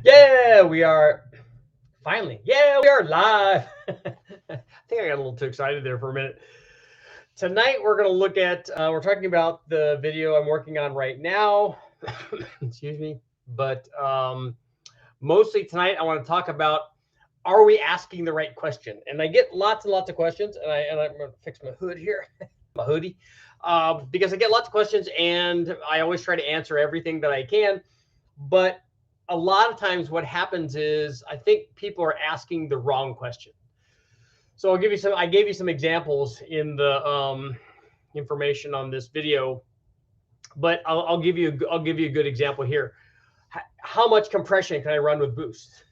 Yeah, we are finally. Yeah, we are live. I think I got a little too excited there for a minute. Tonight we're going to look at we're talking about the video I'm working on right now. Excuse me. But mostly tonight I want to talk about, are we asking the right question? And I get lots and lots of questions, and I'm going to fix my hood here, my hoodie, because I get lots of questions, and I always try to answer everything that I can. But a lot of times what happens is I think people are asking the wrong question. So I gave you some examples in the information on this video, but I'll give you a good example here. How much compression can I run with boost?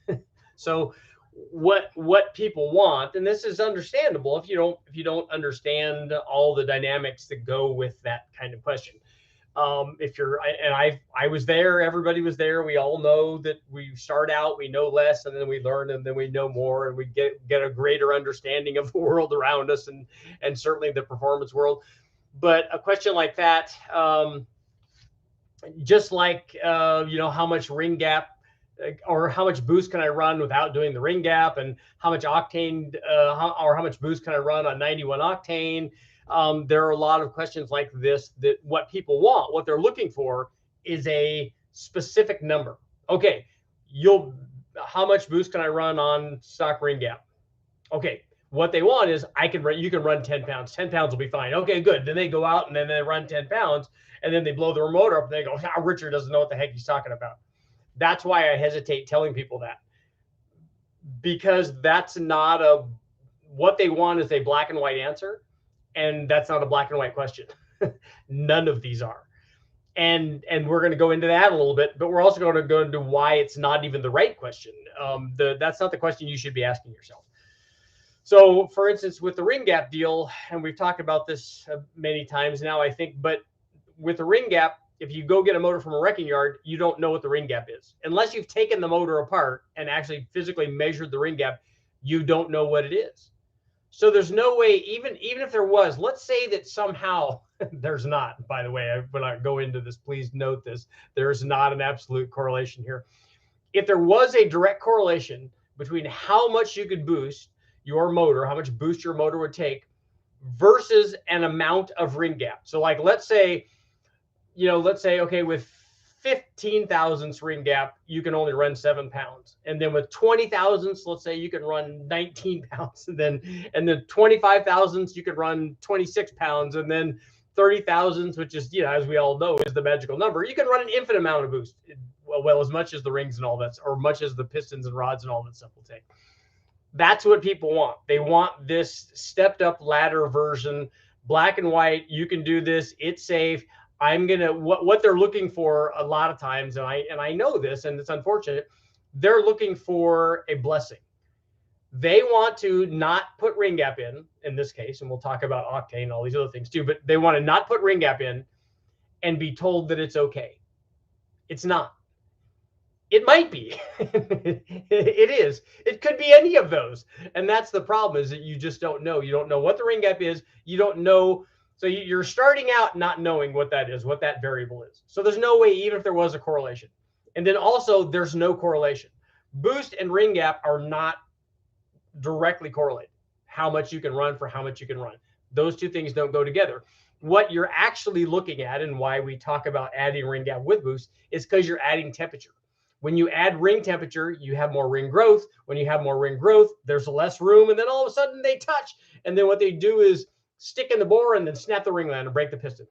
So what people want, and this is understandable if you don't understand all the dynamics that go with that kind of question. If you're, and I was there, everybody was there. We all know that we start out, we know less, and then we learn, and then we know more, and we get a greater understanding of the world around us, and certainly the performance world. But a question like that, just like how much ring gap or how much boost can I run without doing the ring gap, and how much octane or how much boost can I run on 91 octane. There are a lot of questions like this that what people want, what they're looking for is a specific number. Okay, how much boost can I run on stock ring gap? Okay, what they want is you can run 10 pounds. 10 pounds will be fine. Okay, good. Then they go out and then they run 10 pounds and then they blow the motor up and they go, Richard doesn't know what the heck he's talking about. That's why I hesitate telling people that, because that's not what they want is a black and white answer. And that's not a black and white question. None of these are. And we're going to go into that a little bit, but we're also going to go into why it's not even the right question. That's not the question you should be asking yourself. So, for instance, with the ring gap deal, and we've talked about this many times now, I think, but with the ring gap, if you go get a motor from a wrecking yard, you don't know what the ring gap is. Unless you've taken the motor apart and actually physically measured the ring gap, you don't know what it is. So there's no way, even if there was, let's say that somehow there's not, by the way, when I go into this, please note this, there's not an absolute correlation here. If there was a direct correlation between how much you could boost your motor, how much boost your motor would take versus an amount of ring gap. So like, let's say, okay, with 15 thousandths ring gap, you can only run 7 pounds. And then with 20 thousandths, let's say you can run 19 pounds. And then 25 thousandths, you could run 26 pounds. And then 30 thousandths, which is, as we all know, is the magical number, you can run an infinite amount of boost. Well, as much as the rings and all that, or much as the pistons and rods and all that stuff will take. That's what people want. They want this stepped up ladder version, black and white. You can do this. It's safe. What they're looking for a lot of times, and I know this, and it's unfortunate, they're looking for a blessing. They want to not put ring gap in this case, and we'll talk about Octane and all these other things too, but they want to not put ring gap in and be told that it's okay. It's not. It might be. It is. It could be any of those. And that's the problem, is that you just don't know. You don't know what the ring gap is. You don't know. So you're starting out not knowing what that is, what that variable is. So there's no way, even if there was a correlation. And then also there's no correlation. Boost and ring gap are not directly correlated. How much you can run for how much you can run. Those two things don't go together. What you're actually looking at, and why we talk about adding ring gap with boost, is because you're adding temperature. When you add ring temperature, you have more ring growth. When you have more ring growth, there's less room, and then all of a sudden they touch. And then what they do is stick in the bore and then snap the ring land and break the piston.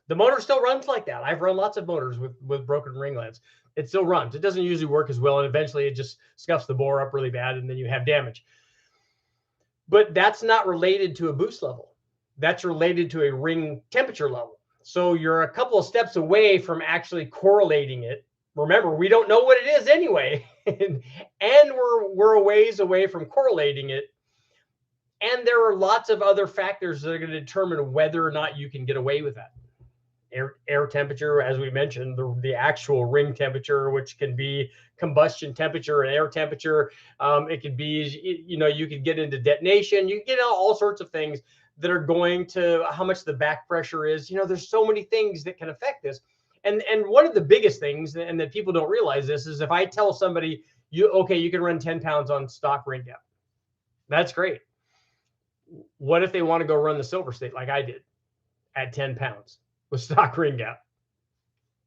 The motor still runs like that. I've run lots of motors with broken ring lands. It still runs. It doesn't usually work as well, and eventually it just scuffs the bore up really bad, and then you have damage. But that's not related to a boost level. That's related to a ring temperature level. So you're a couple of steps away from actually correlating it. Remember, we don't know what it is anyway, and we're a ways away from correlating it. And there are lots of other factors that are going to determine whether or not you can get away with that. Air temperature, as we mentioned, the actual ring temperature, which can be combustion temperature and air temperature. It could be, you could get into detonation. You can get all sorts of things that are going to how much the back pressure is. There's so many things that can affect this. And one of the biggest things, and that people don't realize this, is if I tell somebody, you can run 10 pounds on stock ring gap. That's great. What if they want to go run the Silver State like I did at 10 pounds with stock ring gap?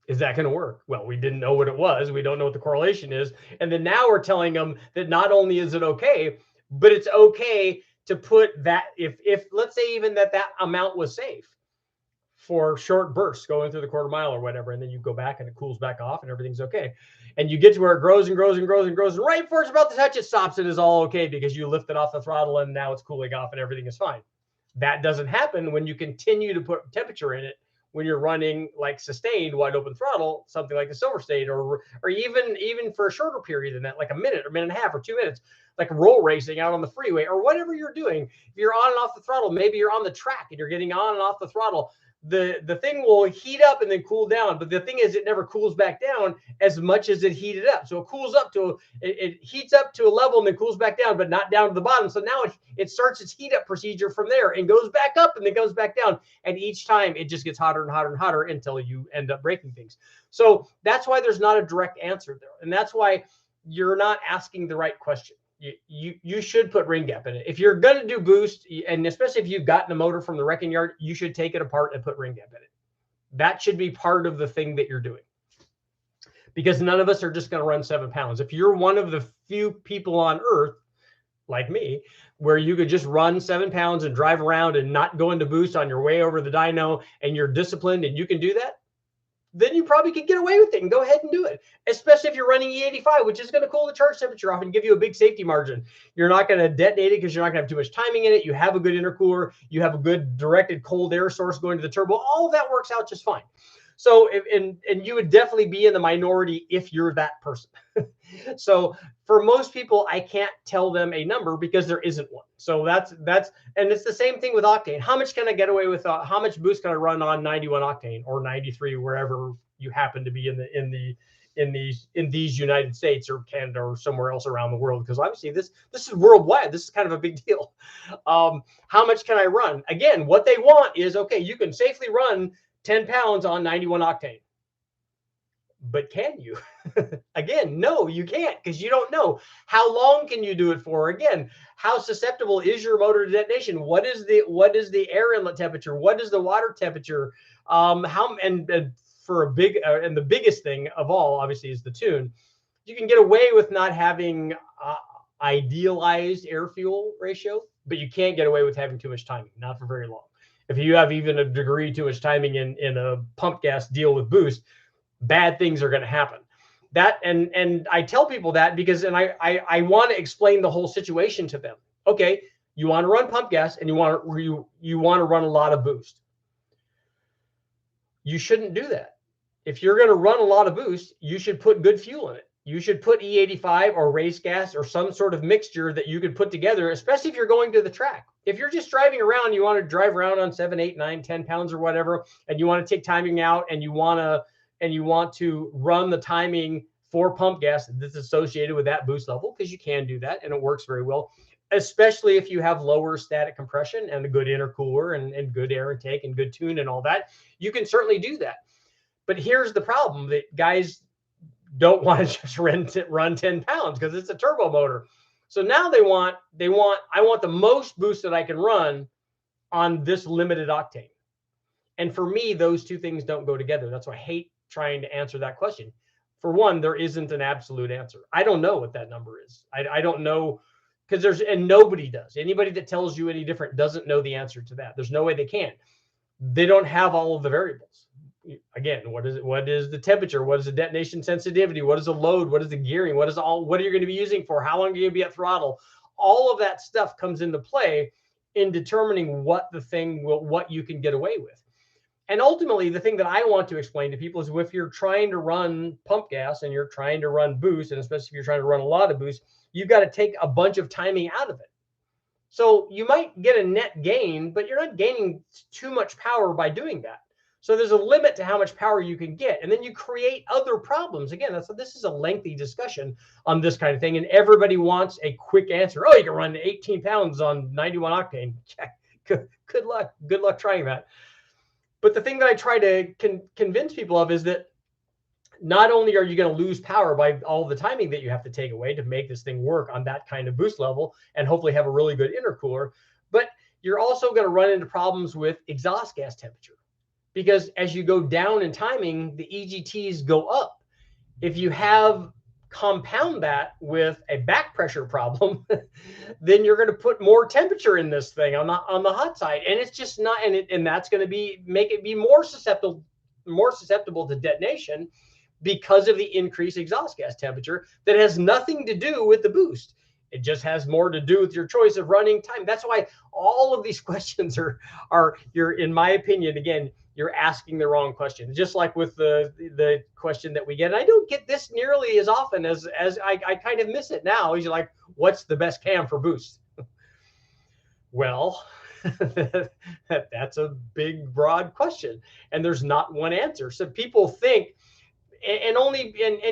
Is that going to work? Well, we didn't know what it was. We don't know what the correlation is. And then now we're telling them that not only is it okay, but it's okay to put that, if let's say even that amount was safe for short bursts going through the quarter mile or whatever, and then you go back and it cools back off and everything's okay. And you get to where it grows and grows and grows and grows, and right before it's about to touch, it stops and is all okay because you lifted off the throttle and now it's cooling off and everything is fine. That doesn't happen when you continue to put temperature in it when you're running like sustained wide open throttle, something like the Silver State, or even for a shorter period than that, like a minute or minute and a half or 2 minutes, like roll racing out on the freeway or whatever you're doing. If you're on and off the throttle, maybe you're on the track and you're getting on and off the throttle, the thing will heat up and then cool down. But the thing is, it never cools back down as much as it heated up. So it cools up to, it heats up to a level and then cools back down, but not down to the bottom. So now it starts its heat up procedure from there and goes back up and then goes back down. And each time it just gets hotter and hotter and hotter until you end up breaking things. So that's why there's not a direct answer there. And that's why you're not asking the right question. You should put ring gap in it. If you're going to do boost, and especially if you've gotten a motor from the wrecking yard, you should take it apart and put ring gap in it. That should be part of the thing that you're doing, because none of us are just going to run 7 pounds. If you're one of the few people on earth like me, where you could just run 7 pounds and drive around and not go into boost on your way over the dyno, and you're disciplined and you can do that, then you probably could get away with it and go ahead and do it, especially if you're running E85, which is going to cool the charge temperature off and give you a big safety margin. You're not going to detonate it because you're not going to have too much timing in it. You have a good intercooler. You have a good directed cold air source going to the turbo. All of that works out just fine. So, and you would definitely be in the minority if you're that person. So for most people, I can't tell them a number because there isn't one. So that's, and it's the same thing with Octane. How much can I get away with? How much boost can I run on 91 Octane or 93, wherever you happen to be in these United States or Canada or somewhere else around the world? Because obviously this is worldwide. This is kind of a big deal. How much can I run? Again, what they want is, okay, you can safely run 10 pounds on 91 Octane. But can you? Again, no, you can't, because you don't know. How long can you do it for? Again, how susceptible is your motor to detonation? What is the air inlet temperature? What is the water temperature? And for a big and the biggest thing of all, obviously, is the tune. You can get away with not having idealized air fuel ratio, but you can't get away with having too much timing, not for very long. If you have even a degree too much timing in a pump gas deal with boost, bad things are going to happen. That and I tell people that because, and I want to explain the whole situation to them. Okay, you want to run pump gas and you want to run a lot of boost. You shouldn't do that. If you're going to run a lot of boost, you should put good fuel in it. You should put E85 or race gas or some sort of mixture that you could put together, especially if you're going to the track. If you're just driving around, you want to drive around on 7, 8, 9, 10 pounds or whatever, and you want to take timing out and you want to run the timing for pump gas that's associated with that boost level, because you can do that and it works very well, especially if you have lower static compression and a good intercooler and good air intake and good tune and all that. You can certainly do that. But here's the problem, that guys don't want to just run 10 pounds because it's a turbo motor. So now I want the most boost that I can run on this limited octane. And for me, those two things don't go together. That's why I hate trying to answer that question. For one, there isn't an absolute answer. I don't know what that number is. I don't know, because and nobody does. Anybody that tells you any different doesn't know the answer to that. There's no way they can. They don't have all of the variables. Again, what is it? What is the temperature? What is the detonation sensitivity? What is the load? What is the gearing? What are you going to be using for? How long are you going to be at throttle? All of that stuff comes into play in determining what you can get away with. And ultimately, the thing that I want to explain to people is, if you're trying to run pump gas and you're trying to run boost, and especially if you're trying to run a lot of boost, you've got to take a bunch of timing out of it. So you might get a net gain, but you're not gaining too much power by doing that. So there's a limit to how much power you can get. And then you create other problems. Again, this is a lengthy discussion on this kind of thing. And everybody wants a quick answer. Oh, you can run 18 pounds on 91 octane. Good luck. Good luck trying that. But the thing that I try to convince people of is that not only are you going to lose power by all the timing that you have to take away to make this thing work on that kind of boost level and hopefully have a really good intercooler, but you're also going to run into problems with exhaust gas temperature, because as you go down in timing, the EGTs go up. If you have compound that with a back pressure problem, then you're going to put more temperature in this thing on the hot side, and it's just not, and that's going to make it be more susceptible to detonation because of the increased exhaust gas temperature that has nothing to do with the boost. It just has more to do with your choice of running time. That's why all of these questions you're, in my opinion, again, you're asking the wrong question. Just like with the question that we get, and I don't get this nearly as often as I kind of miss it now. Is you're like, what's the best cam for boost? Well, that's a big, broad question, and there's not one answer. So people think, and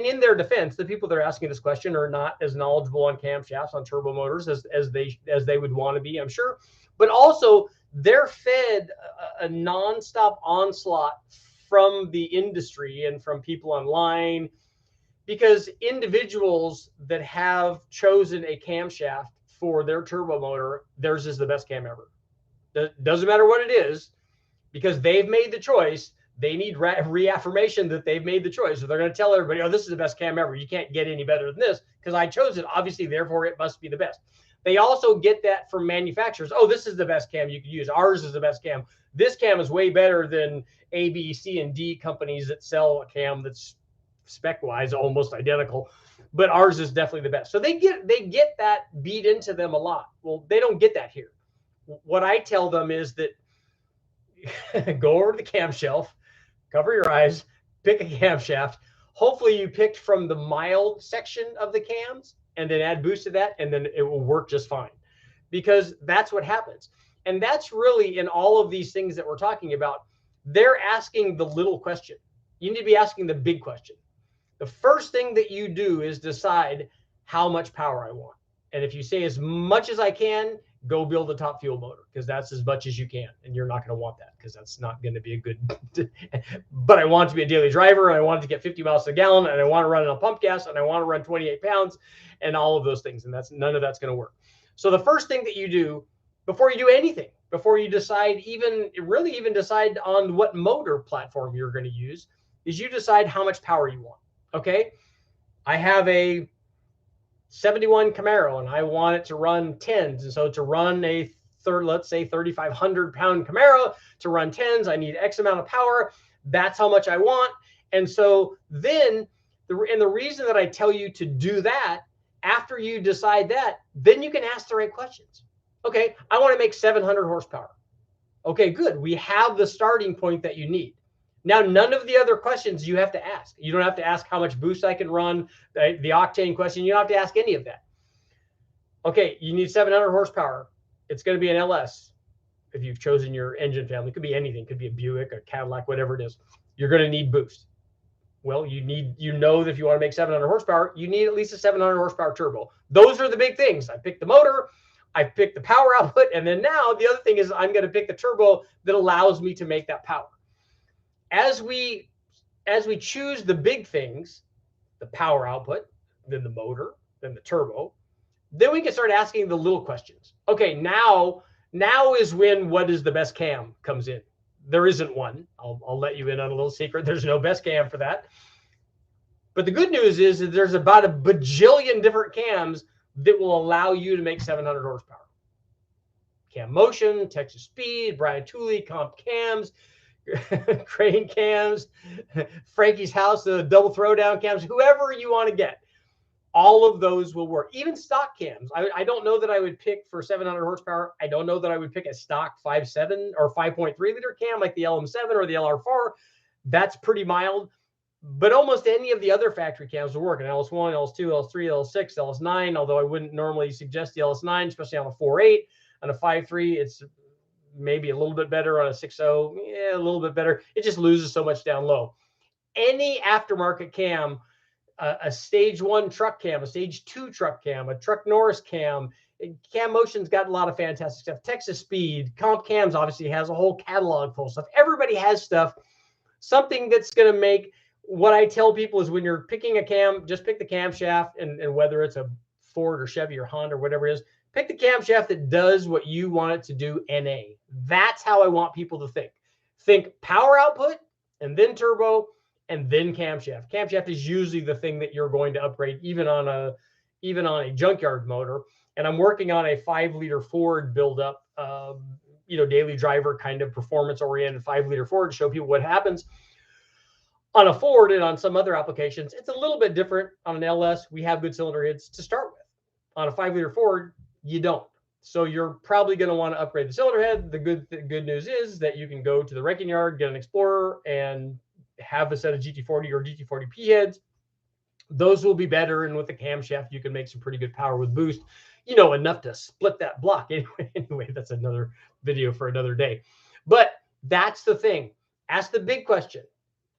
in their defense, the people that are asking this question are not as knowledgeable on camshafts, on turbo motors as they would want to be, I'm sure. But also, they're fed a nonstop onslaught from the industry and from people online, because individuals that have chosen a camshaft for their turbo motor, theirs is the best cam ever. Doesn't matter what it is, because they've made the choice. They need reaffirmation that they've made the choice. So they're going to tell everybody, oh, this is the best cam ever. You can't get any better than this because I chose it. Obviously, therefore, it must be the best. They also get that from manufacturers. Oh, this is the best cam you could use. Ours is the best cam. This cam is way better than A, B, C, and D companies that sell a cam that's spec-wise almost identical, but ours is definitely the best. So they get that beat into them a lot. Well, they don't get that here. What I tell them is that go over to the cam shelf, cover your eyes, pick a camshaft. Hopefully you picked from the mild section of the cams, and then add boost to that, and then it will work just fine, because that's what happens. And that's really, in all of these things that we're talking about, they're asking the little question. You need to be asking the big question. The first thing that you do is decide how much power I want. And if you say as much as I can, go build a top fuel motor, because that's as much as you can. And you're not going to want that, because that's not going to be a good, but I want to be a daily driver, and I want to get 50 miles a gallon, and I want to run on pump gas, and I want to run 28 pounds and all of those things. And none of that's going to work. So the first thing that you do before you do anything, before you decide even decide on what motor platform you're going to use, is you decide how much power you want. Okay. I have a 71 Camaro and I want it to run 10s. And so to run let's say 3,500 pound Camaro, to run 10s, I need X amount of power. That's how much I want. And so then the reason that I tell you to do that, after you decide that, then you can ask the right questions. Okay, I want to make 700 horsepower. Okay, good. We have the starting point that you need. Now, none of the other questions you have to ask. You don't have to ask how much boost I can run, the Octane question. You don't have to ask any of that. Okay, you need 700 horsepower. It's going to be an LS. If you've chosen your engine family, it could be anything. It could be a Buick, a Cadillac, whatever it is. You're going to need boost. Well, you know that if you want to make 700 horsepower, you need at least a 700 horsepower turbo. Those are the big things. I picked the motor, I picked the power output, and then now the other thing is I'm going to pick the turbo that allows me to make that power. As we choose the big things, the power output, then the motor, then the turbo, then we can start asking the little questions. Okay, now is when what is the best cam comes in. There isn't one. I'll let you in on a little secret. There's no best cam for that. But the good news is that there's about a bajillion different cams that will allow you to make 700 horsepower. Cam Motion, Texas Speed, Brian Tooley, Comp Cams, Crane Cams, Frankie's House, the double throwdown cams, whoever you want to get. All of those will work. Even stock cams. I don't know that I would pick for 700 horsepower. I don't know that I would pick a stock 5.7 or 5.3 liter cam like the LM7 or the LR4. That's pretty mild. But almost any of the other factory cams will work. An LS1, LS2, LS3, LS6, LS9, although I wouldn't normally suggest the LS9, especially on a 4.8. On a 5.3, it's maybe a little bit better. On a 6.0, yeah, a little bit better. It just loses so much down low. Any aftermarket cam, a stage 1 truck cam, a stage 2 truck cam, a truck Norris cam, Cam Motion's got a lot of fantastic stuff. Texas Speed, Comp Cams obviously has a whole catalog full of stuff. Everybody has stuff, something that's going to make what I tell people is when you're picking a cam, just pick the camshaft, and whether it's a Ford or Chevy or Honda or whatever it is, pick the camshaft that does what you want it to do, NA. That's how I want people to think. Think power output, and then turbo, and then camshaft. Camshaft is usually the thing that you're going to upgrade, even on a junkyard motor. And I'm working on a 5-liter Ford buildup, daily driver kind of performance-oriented 5-liter Ford to show people what happens on a Ford. And on some other applications, it's a little bit different. On an LS, we have good cylinder heads to start with. On a 5-liter Ford, you don't. So you're probably going to want to upgrade the cylinder head. The good news is that you can go to the wrecking yard, get an Explorer, and have a set of GT40 or GT40P heads. Those will be better. And with the camshaft, you can make some pretty good power with boost, enough to split that block. Anyway, that's another video for another day. But that's the thing. Ask the big question.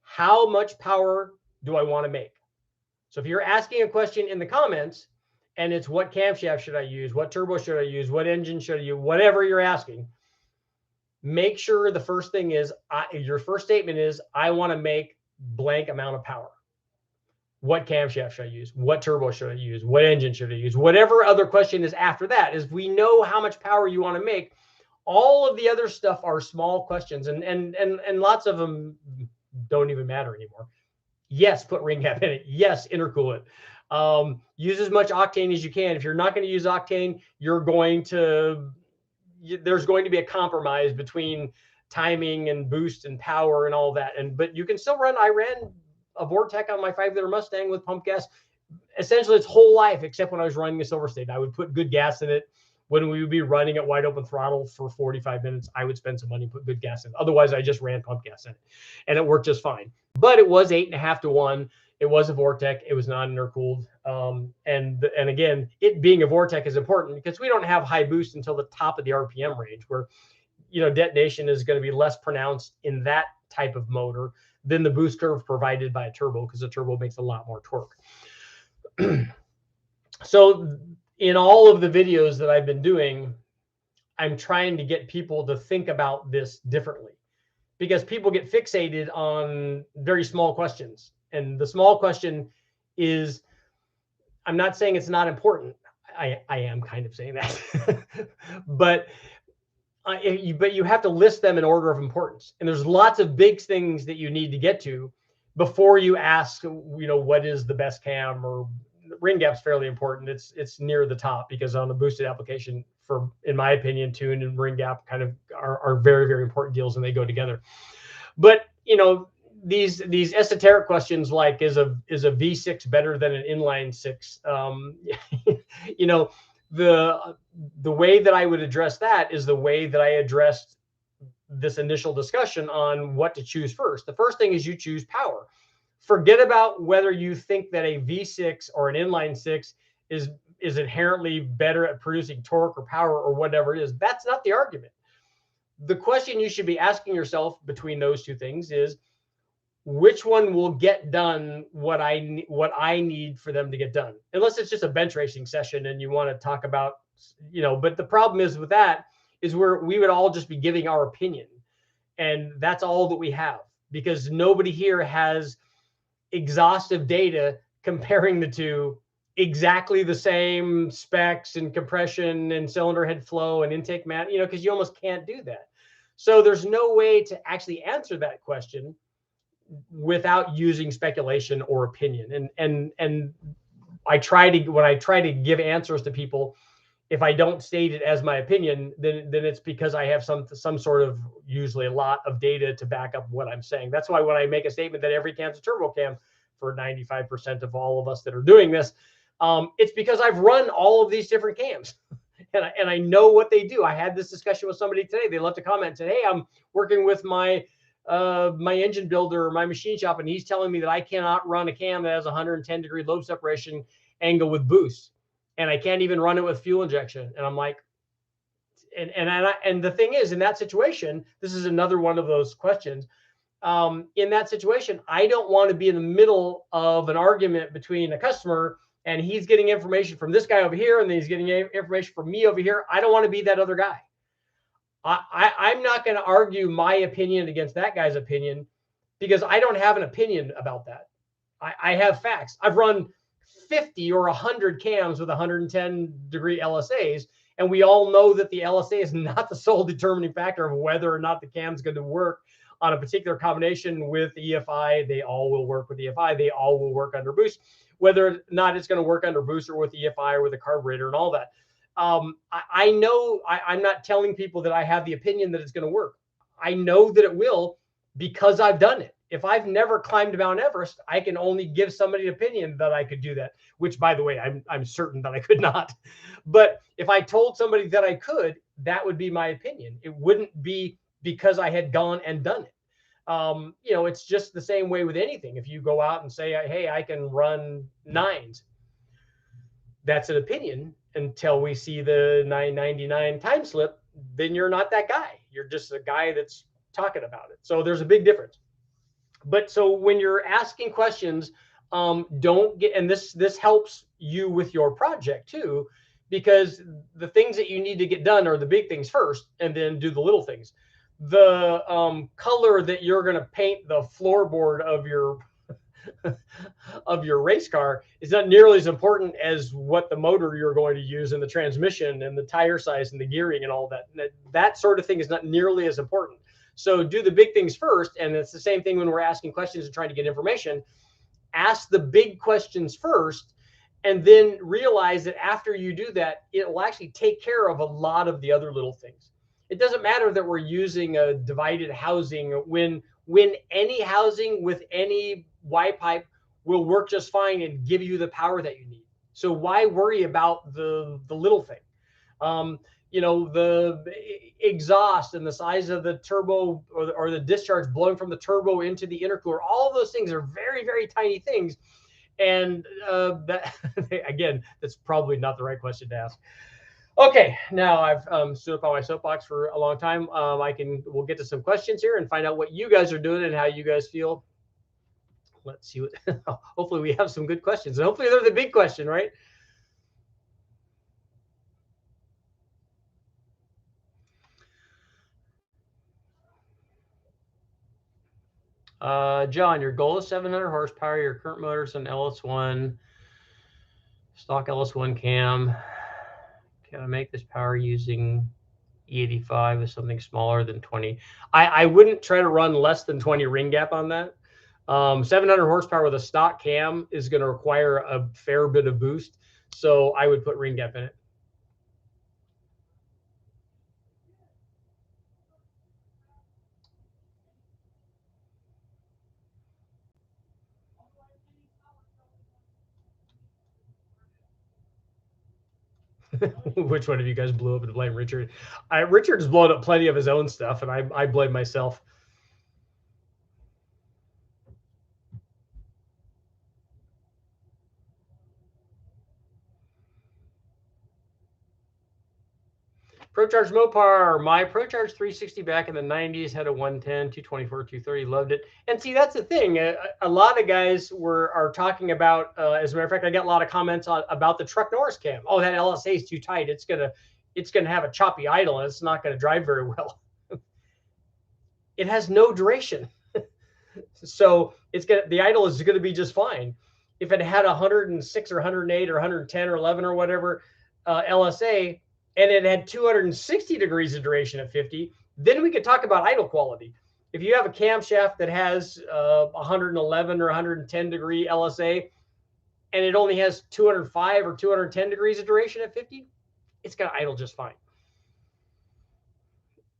How much power do I want to make? So if you're asking a question in the comments and it's what camshaft should I use? What turbo should I use? What engine should I use? Whatever you're asking, make sure the first thing is, your first statement is, I want to make blank amount of power. What camshaft should I use? What turbo should I use? What engine should I use? Whatever other question is after that, is we know how much power you want to make. All of the other stuff are small questions, and lots of them don't even matter anymore. Yes, put ring gap in it. Yes, intercool it. Use as much octane as you can. If you're not going to use octane, there's going to be a compromise between timing and boost and power and all that. But you can still run. I ran a Vortec on my 5-liter Mustang with pump gas essentially its whole life, except when I was running a Silver State. I would put good gas in it. When we would be running at wide open throttle for 45 minutes, I would spend some money and put good gas in. Otherwise, I just ran pump gas in it, and it worked just fine. But it was 8.5 to 1. It was a Vortec. It was non-intercooled. And again, it being a Vortec is important because we don't have high boost until the top of the RPM range, where detonation is going to be less pronounced in that type of motor than the boost curve provided by a turbo, because a turbo makes a lot more torque. So in all of the videos that I've been doing, I'm trying to get people to think about this differently, because people get fixated on very small questions. And the small question is, I'm not saying it's not important. I am kind of saying that, but you have to list them in order of importance. And there's lots of big things that you need to get to before you ask, what is the best cam, or ring gap's fairly important. It's near the top, because on a boosted application, in my opinion, tune and ring gap kind of are very, very important deals, and they go together. But these esoteric questions like, is a V6 better than an inline 6? The way that I would address that is the way that I addressed this initial discussion on what to choose first. The first thing is you choose power. Forget about whether you think that a V6 or an inline 6 is inherently better at producing torque or power or whatever it is. That's not the argument. The question you should be asking yourself between those two things is, which one will get done what I need for them to get done? Unless it's just a bench racing session and you want to talk about, but the problem is with that is we would all just be giving our opinion, and that's all that we have, because nobody here has exhaustive data comparing the two, exactly the same specs and compression and cylinder head flow and intake mat, because you almost can't do that. So there's no way to actually answer that question without using speculation or opinion. And when I try to give answers to people, if I don't state it as my opinion, then it's because I have some sort of, usually a lot of data to back up what I'm saying. That's why when I make a statement that every cam's a turbo cam for 95% of all of us that are doing this, it's because I've run all of these different cams and I know what they do. I had this discussion with somebody today. They left a comment and said, hey, I'm working with my engine builder or my machine shop, and he's telling me that I cannot run a cam that has 110-degree lobe separation angle with boost, and I can't even run it with fuel injection. And I'm like, and the thing is, in that situation, this is another one of those questions. In that situation, I don't want to be in the middle of an argument between a customer, and he's getting information from this guy over here, and then he's getting information from me over here. I don't want to be that other guy. I'm not going to argue my opinion against that guy's opinion. because I don't have an opinion about that. I have facts. I've run 50 or 100 cams with 110-degree LSAs, and we all know that the LSA is not the sole determining factor of whether or not the cam's going to work on a particular combination with EFI. They all will work with EFI. They all will work under boost, whether or not it's going to work under boost or with EFI or with a carburetor and all that. I know I'm not telling people that I have the opinion that it's going to work. I know that it will because I've done it. If I've never climbed Mount Everest, I can only give somebody an opinion that I could do that, which, by the way, I'm certain that I could not. But if I told somebody that I could, that would be my opinion. It wouldn't be because I had gone and done it. You know, it's just the same way with anything. If you go out and say, hey, I can run 9s, that's an opinion until we see the 999 time slip. Then you're not that guy. You're just a guy that's talking about it. So there's a big difference. But so when you're asking questions, don't get, and this helps you with your project too, because the things that you need to get done are the big things first, and then do the little things. The color that you're going to paint the floorboard of your of your race car is not nearly as important as what the motor you're going to use and the transmission and the tire size and the gearing and all that. That sort of thing is not nearly as important. So do the big things first. And it's the same thing when we're asking questions and trying to get information. Ask the big questions first, and then realize that after you do that, it will actually take care of a lot of the other little things. It doesn't matter that we're using a divided housing when any housing with any Y pipe will work just fine and give you the power that you need. So why worry about the little thing? You know, the exhaust and the size of the turbo or the discharge blowing from the turbo into the intercooler, all of those things are very, very tiny things. And that again, that's probably not the right question to ask. Okay, now I've stood up on my soapbox for a long time. We'll get to some questions here and find out what you guys are doing and how you guys feel. Let's see what, hopefully we have some good questions, and hopefully they're the big question, right? John, your goal is 700 horsepower. Your current motor's an LS1, stock LS1 cam. Can I make this power using E85 with something smaller than 20? I wouldn't try to run less than 20 ring gap on that. 700 horsepower with a stock cam is going to require a fair bit of boost. So I would put ring gap in it. Which one of you guys blew up and blame Richard? Richard's blown up plenty of his own stuff, and I blame myself. ProCharge Mopar, my ProCharge 360 back in the 90s had a 110, 224, 230, loved it. And see, that's the thing. A lot of guys are talking about, as a matter of fact, I got a lot of comments about the Truck Norris cam. Oh, that LSA is too tight. It's gonna have a choppy idle, and it's not gonna drive very well. It has no duration. So the idle is gonna be just fine. If it had 106 or 108 or 110 or 11 or whatever LSA, and it had 260 degrees of duration at 50, then we could talk about idle quality. If you have a camshaft that has 111 or 110 degree LSA, and it only has 205 or 210 degrees of duration at 50, it's going to idle just fine.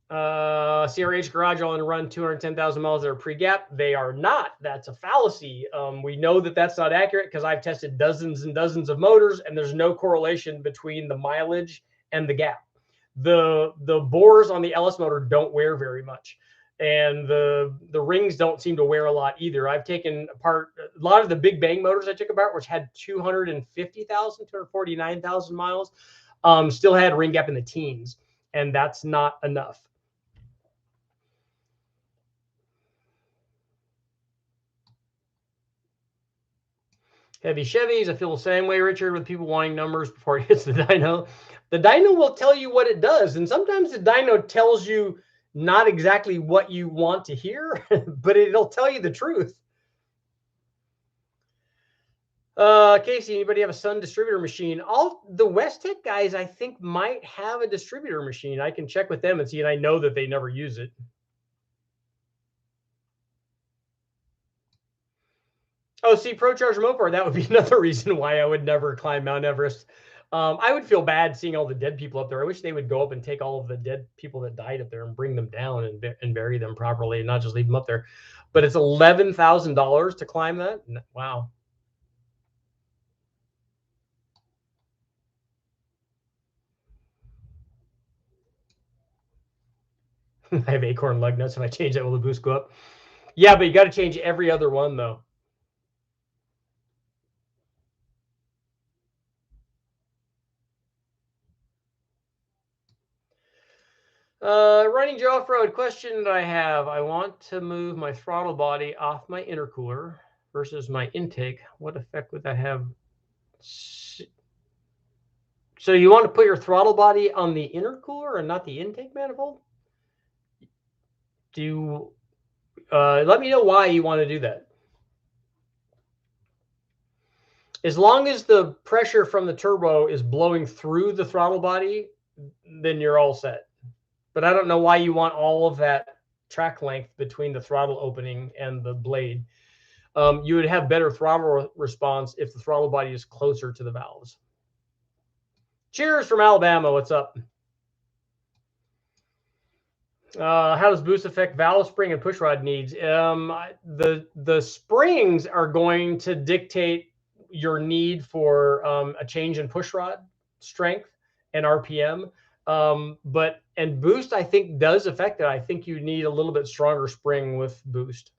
CRH Garage only run 210,000 miles that are pre-gap. They are not. That's a fallacy. We know that that's not accurate because I've tested dozens and dozens of motors, and there's no correlation between the mileage and the gap. The bores on the LS motor don't wear very much, and the rings don't seem to wear a lot either. I've taken apart a lot of the big bang motors I took apart, which had 250,000, 249,000 miles, still had ring gap in the teens, and that's not enough. Heavy Chevys, I feel the same way, Richard, with people wanting numbers before it hits the dyno. The dyno will tell you what it does, and sometimes the dyno tells you not exactly what you want to hear, but it'll tell you the truth. Casey, anybody have a Sun distributor machine? All the West Tech guys, I think, might have a distributor machine. I can check with them and see, and I know that they never use it. Oh, see, Pro Charger Mopar, that would be another reason why I would never climb Mount Everest. I would feel bad seeing all the dead people up there. I wish they would go up and take all of the dead people that died up there and bring them down and bury them properly and not just leave them up there. But it's $11,000 to climb that? Wow. I have acorn lug nuts. If I change that, will the boost go up? Yeah, but you got to change every other one, though. Running Joe off-road question that I have. I want to move my throttle body off my intercooler versus my intake. What effect would that have? So you want to put your throttle body on the intercooler and not the intake manifold? Let me know why you want to do that. As long as the pressure from the turbo is blowing through the throttle body, then you're all set. But I don't know why you want all of that track length between the throttle opening and the blade. You would have better throttle response if the throttle body is closer to the valves. Cheers from Alabama. What's up? How does boost affect valve spring and pushrod needs? The springs are going to dictate your need for a change in pushrod strength and RPM. And boost, I think, does affect it. I think you need a little bit stronger spring with boost.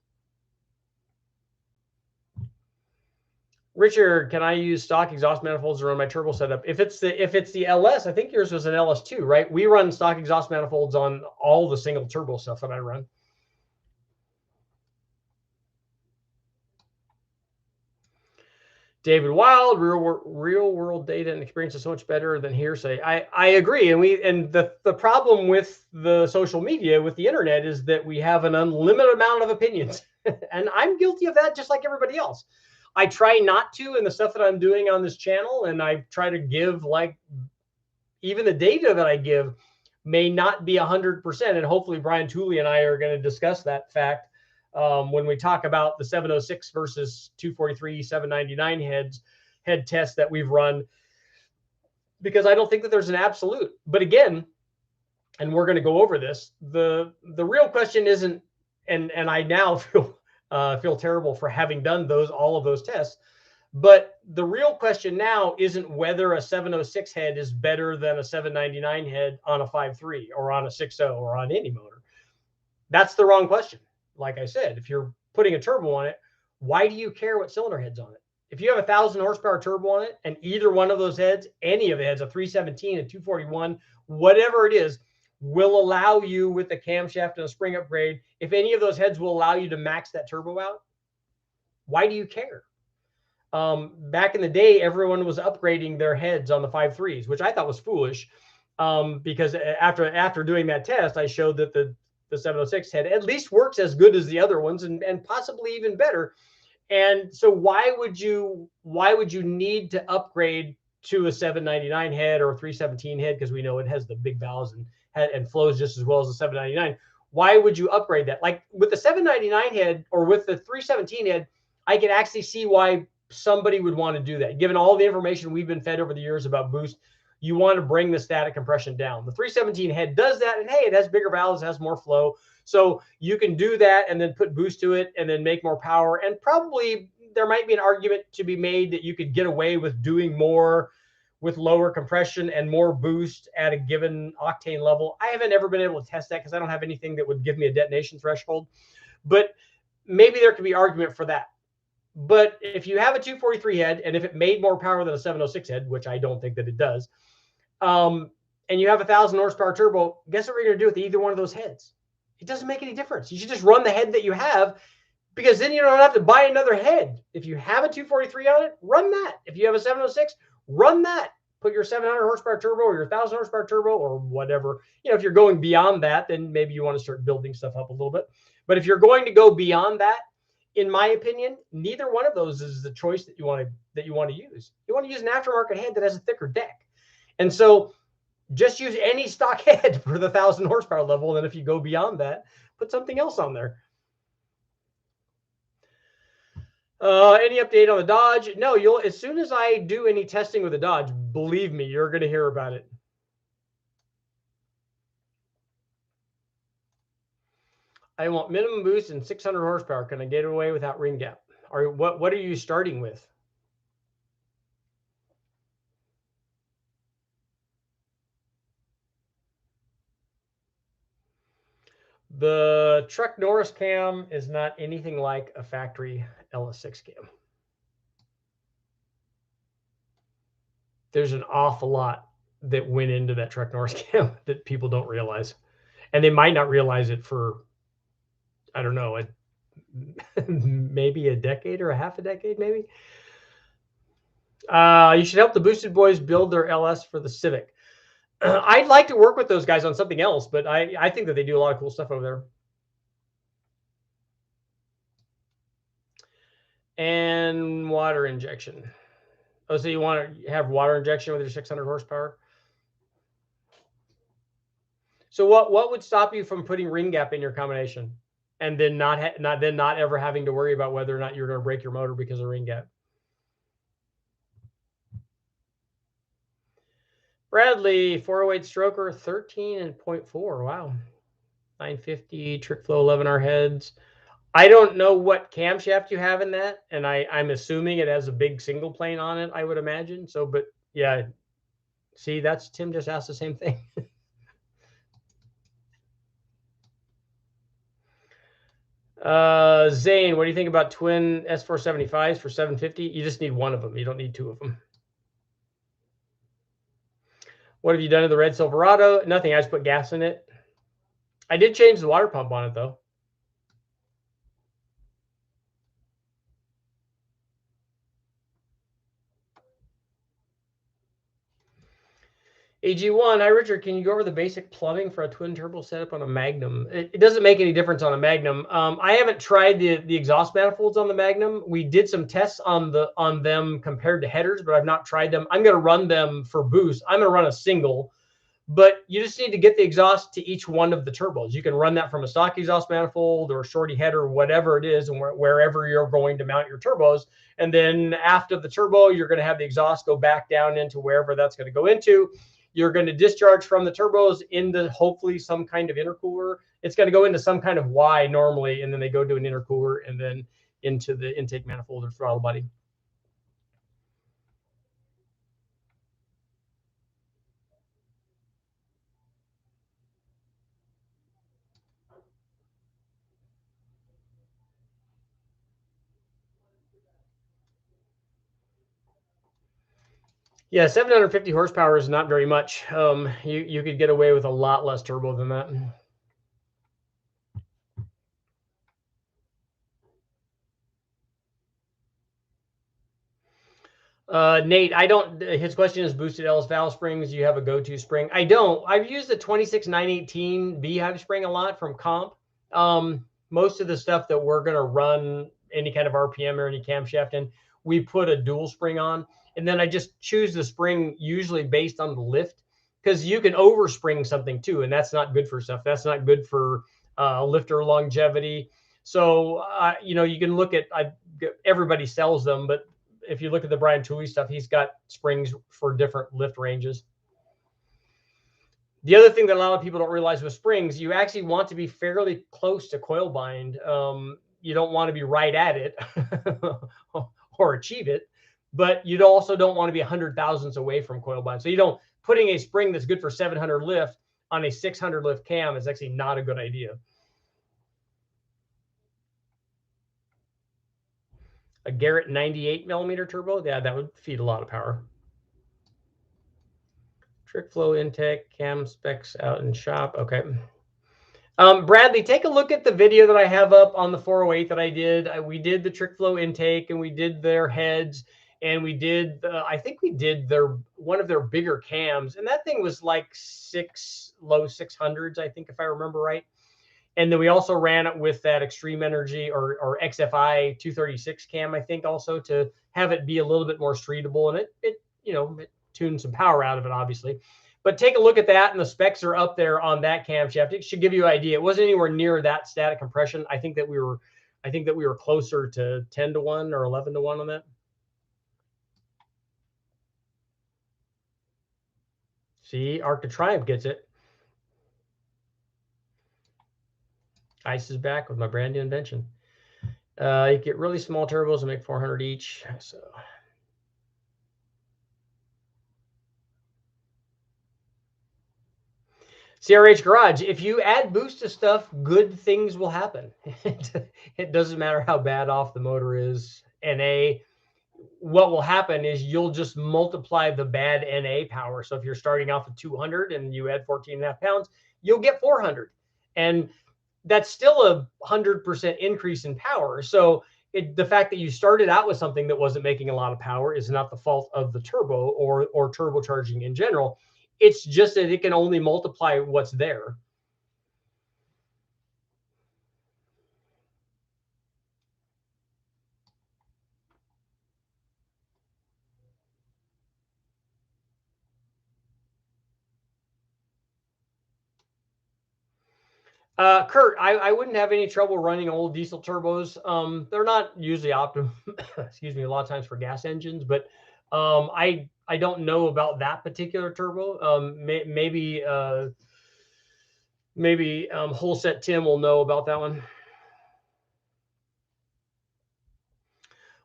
Richard, can I use stock exhaust manifolds to run my turbo setup? If it's the LS, I think yours was an LS2, right? We run stock exhaust manifolds on all the single turbo stuff that I run. David Wild, real world data and experience is so much better than hearsay. I agree, and the problem with the social media, with the internet, is that we have an unlimited amount of opinions, and I'm guilty of that just like everybody else. I try not to in the stuff that I'm doing on this channel, and I try to give, like, even the data that I give may not be 100%, and hopefully Brian Tooley and I are going to discuss that fact when we talk about the 706 versus 243, 799 head tests that we've run, because I don't think that there's an absolute. But again, and we're going to go over this, the real question isn't, and I now feel terrible for having done all of those tests, but the real question now isn't whether a 706 head is better than a 799 head on a 5.3 or on a 6.0 or on any motor. That's the wrong question. Like I said, if you're putting a turbo on it, why do you care what cylinder head's on it? If you have 1,000 horsepower turbo on it, and either one of those heads, any of the heads, a 317, a 241, whatever it is, will allow you, with the camshaft and a spring upgrade, if any of those heads will allow you to max that turbo out, why do you care? Back in the day, everyone was upgrading their heads on the 5.3s, which I thought was foolish, because after doing that test, I showed that the 706 head at least works as good as the other ones, and possibly even better. And so why would you need to upgrade to a 799 head or a 317 head, because we know it has the big valves and flows just as well as the 799? Why would you upgrade that? Like with the 799 head or with the 317 head, I can actually see why somebody would want to do that. Given all the information we've been fed over the years about boost, you want to bring the static compression down. The 317 head does that, and hey, it has bigger valves, it has more flow. So you can do that and then put boost to it and then make more power. And probably there might be an argument to be made that you could get away with doing more with lower compression and more boost at a given octane level. I haven't ever been able to test that because I don't have anything that would give me a detonation threshold. But maybe there could be argument for that. But if you have a 243 head, and if it made more power than a 706 head, which I don't think that it does, and you have 1,000 horsepower turbo, guess what we're going to do with either one of those heads? It doesn't make any difference. You should just run the head that you have, because then you don't have to buy another head. If you have a 243 on it, run that. If you have a 706, run that. put your 700 horsepower turbo or your 1,000 horsepower turbo or whatever. You know, if you're going beyond that, then maybe you want to start building stuff up a little bit. But if you're going to go beyond that, in my opinion, neither one of those is the choice that you want to use. You want to use an aftermarket head that has a thicker deck. And so just use any stock head for the 1,000 horsepower level. And if you go beyond that, put something else on there. Any update on the Dodge? No, as soon as I do any testing with the Dodge, believe me, you're going to hear about it. I want minimum boost and 600 horsepower. Can I get away without ring gap? Or what are you starting with? The Truck Norris cam is not anything like a factory LS6 cam. There's an awful lot that went into that Truck Norris cam that people don't realize. And they might not realize it for, I don't know, maybe a decade or a half a decade, maybe. You should help the Boosted Boys build their LS for the Civic. I'd like to work with those guys on something else, but I think that they do a lot of cool stuff over there. And water injection. Oh, so you want to have water injection with your 600 horsepower? So what would stop you from putting ring gap in your combination, and then not ever having to worry about whether or not you're going to break your motor because of ring gap? Bradley 408 stroker 13.4. Wow, 950 trick flow 11R heads. I don't know what camshaft you have in that, and I'm assuming it has a big single plane on it, I would imagine. So, but yeah, see, that's Tim just asked the same thing. Zane, what do you think about twin S475s for 750? You just need one of them. You don't need two of them. What have you done to the red Silverado? Nothing. I just put gas in it. I did change the water pump on it, though. AG1, hi Richard, can you go over the basic plumbing for a twin turbo setup on a Magnum? It doesn't make any difference on a Magnum. I haven't tried the exhaust manifolds on the Magnum. We did some tests on them compared to headers, but I've not tried them. I'm going to run them for boost. I'm going to run a single, but you just need to get the exhaust to each one of the turbos. You can run that from a stock exhaust manifold or a shorty header, whatever it is, and wherever you're going to mount your turbos. And then after the turbo, you're going to have the exhaust go back down into wherever that's going to go into. You're going to discharge from the turbos into hopefully some kind of intercooler. It's going to go into some kind of Y normally, and then they go to an intercooler and then into the intake manifold or throttle body. Yeah, 750 horsepower is not very much. You could get away with a lot less turbo than that. Nate, I don't. His question is boosted Ellis valve springs. You have a go-to spring? I don't. I've used the 26918 Beehive spring a lot from Comp. Most of the stuff that we're going to run any kind of RPM or any camshaft in, we put a dual spring on. And then I just choose the spring usually based on the lift, because you can overspring something too, and that's not good for stuff. That's not good for lifter longevity. So, you can look at, everybody sells them, but if you look at the Brian Tooley stuff, he's got springs for different lift ranges. The other thing that a lot of people don't realize with springs, you actually want to be fairly close to coil bind. You don't want to be right at it or achieve it, but you also don't want to be 100 thousandths away from coil bind. So putting a spring that's good for 700 lift on a 600 lift cam is actually not a good idea. A Garrett 98 millimeter turbo, yeah, that would feed a lot of power. Trick flow intake, cam specs out in shop. Okay. Bradley, take a look at the video that I have up on the 408 that I did. We did the trick flow intake and we did their heads. and we did, I think we did one of their bigger cams, and that thing was like low 600s, I think, if I remember right. And then we also ran it with that Extreme Energy or XFI 236 cam, I think, also to have it be a little bit more streetable, and it tuned some power out of it, obviously. But take a look at that, and the specs are up there on that camshaft. It should give you an idea. It wasn't anywhere near that static compression. I think that we were closer to 10 to 1 or 11 to 1 on that. See, Arc to Triumph gets it. Ice is back with my brand new invention. You get really small turbos and make 400 each. So CRH Garage, if you add boost to stuff, good things will happen. It doesn't matter how bad off the motor is. NA, what will happen is you'll just multiply the bad NA power. So if you're starting off with 200 and you add 14.5 pounds, you'll get 400. And that's still a 100% increase in power. So the fact that you started out with something that wasn't making a lot of power is not the fault of the turbo or turbocharging in general. It's just that it can only multiply what's there. Kurt, I wouldn't have any trouble running old diesel turbos. They're not usually optimum, excuse me, a lot of times for gas engines, but I don't know about that particular turbo. Maybe Whole Set Tim will know about that one.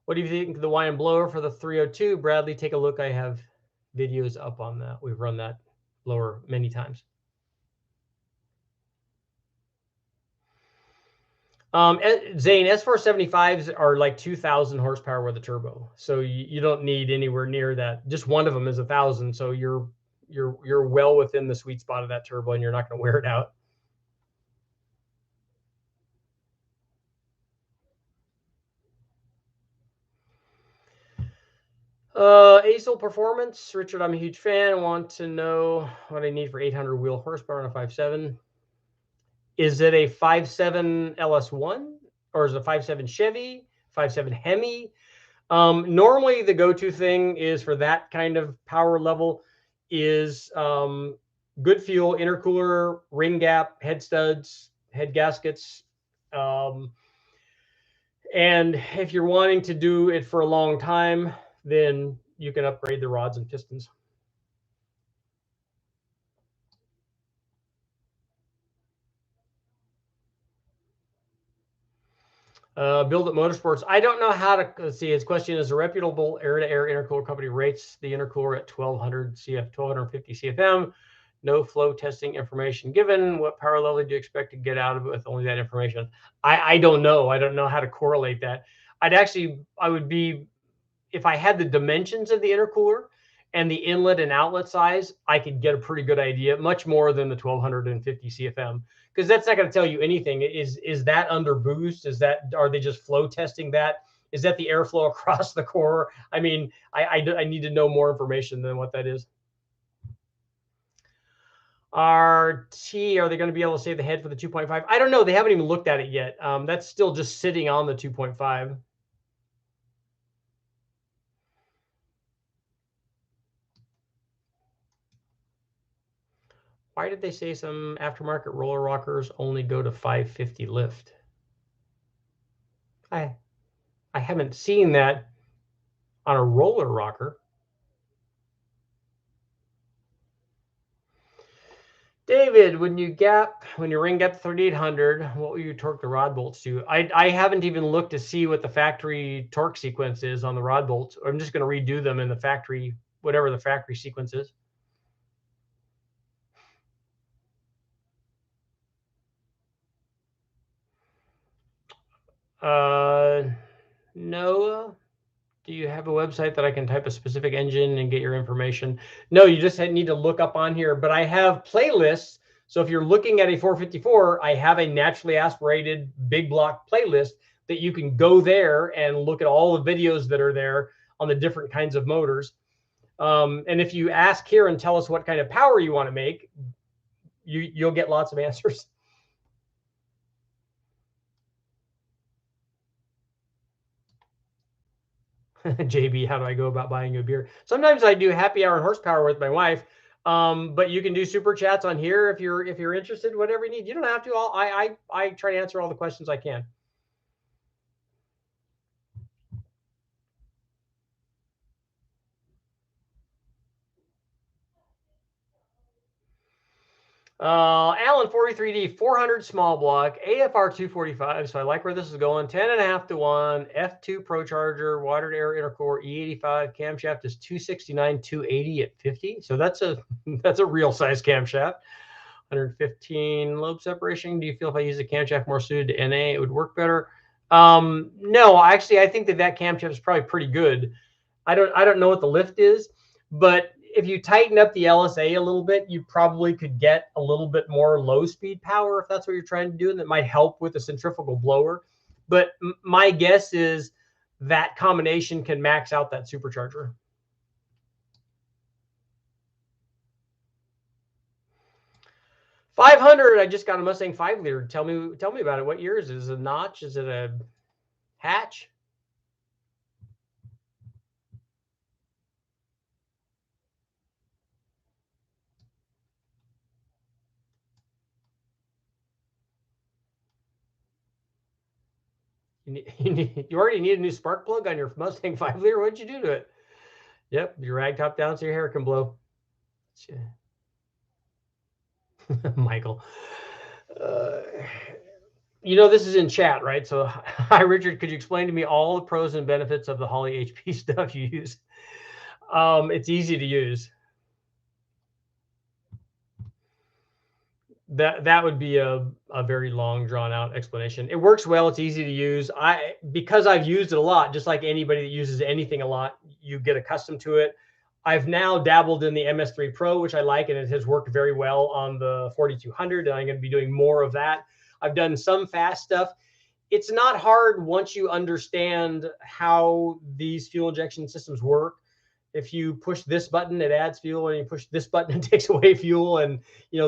What do you think of the YM blower for the 302? Bradley, take a look. I have videos up on that. We've run that blower many times. Zane, S475s are like 2,000 horsepower with a turbo, so you don't need anywhere near that. Just one of them is 1,000, so you're well within the sweet spot of that turbo, and you're not going to wear it out. ASIL performance, Richard, I'm a huge fan. I want to know what I need for 800 wheel horsepower on a 5.7. Is it a 5.7 LS1 or is it a 5.7 Chevy, 5.7 Hemi? Normally the go-to thing is for that kind of power level is good fuel, intercooler, ring gap, head studs, head gaskets. And if you're wanting to do it for a long time, then you can upgrade the rods and pistons. Build It Motorsports. I don't know how to let's see. His question is: a reputable air-to-air intercooler company rates the intercooler at 1250 CFM. No flow testing information given. What power level do you expect to get out of it with only that information? I don't know. I don't know how to correlate that. I would be, if I had the dimensions of the intercooler and the inlet and outlet size, I could get a pretty good idea, much more than the 1250 CFM, because that's not going to tell you anything. Is that under boost? Are they just flow testing that? Is that the airflow across the core? I mean, I need to know more information than what that is. RT, are they going to be able to save the head for the 2.5? I don't know. They haven't even looked at it yet. That's still just sitting on the 2.5. Why did they say some aftermarket roller rockers only go to 550 lift? I haven't seen that on a roller rocker. David, when you ring gap 3800, what will you torque the rod bolts to? I haven't even looked to see what the factory torque sequence is on the rod bolts. I'm just going to redo them in the factory, whatever the factory sequence is. Noah, do you have a website that I can type a specific engine and get your information? No, you just need to look up on here, but I have playlists. So if you're looking at a 454, I have a naturally aspirated big block playlist that you can go there and look at all the videos that are there on the different kinds of motors. And if you ask here and tell us what kind of power you want to make, you'll get lots of answers. JB, how do I go about buying you a beer? Sometimes I do happy hour and horsepower with my wife, but you can do super chats on here if you're interested. Whatever you need, you don't have to. I try to answer all the questions I can. Alan 43D 400 small block AFR 245. So I like where this is going. 10.5 to 1 F2 Pro Charger, water to air intercore, E85 camshaft is 269 280 at 50. So that's a real size camshaft. 115 lobe separation. Do you feel if I use a camshaft more suited to NA, it would work better? No, actually, I think that camshaft is probably pretty good. I don't know what the lift is, but if you tighten up the LSA a little bit, you probably could get a little bit more low speed power if that's what you're trying to do, and that might help with a centrifugal blower. But my guess is that combination can max out that supercharger. $500. I just got a Mustang 5-liter. Tell me about it. What year is it? Is it a notch? Is it a hatch? You already need a new spark plug on your Mustang 5-liter. What'd you do to it? Yep, your rag top down so your hair can blow. Michael. This is in chat, right? So, hi, Richard. Could you explain to me all the pros and benefits of the Holley HP stuff you use? It's easy to use. That would be a very long, drawn out explanation. It works well. It's easy to use. Because I've used it a lot, just like anybody that uses anything a lot, you get accustomed to it. I've now dabbled in the MS3 Pro, which I like, and it has worked very well on the 4200, and I'm going to be doing more of that. I've done some fast stuff. It's not hard once you understand how these fuel injection systems work. If you push this button, it adds fuel, and you push this button, it takes away fuel, and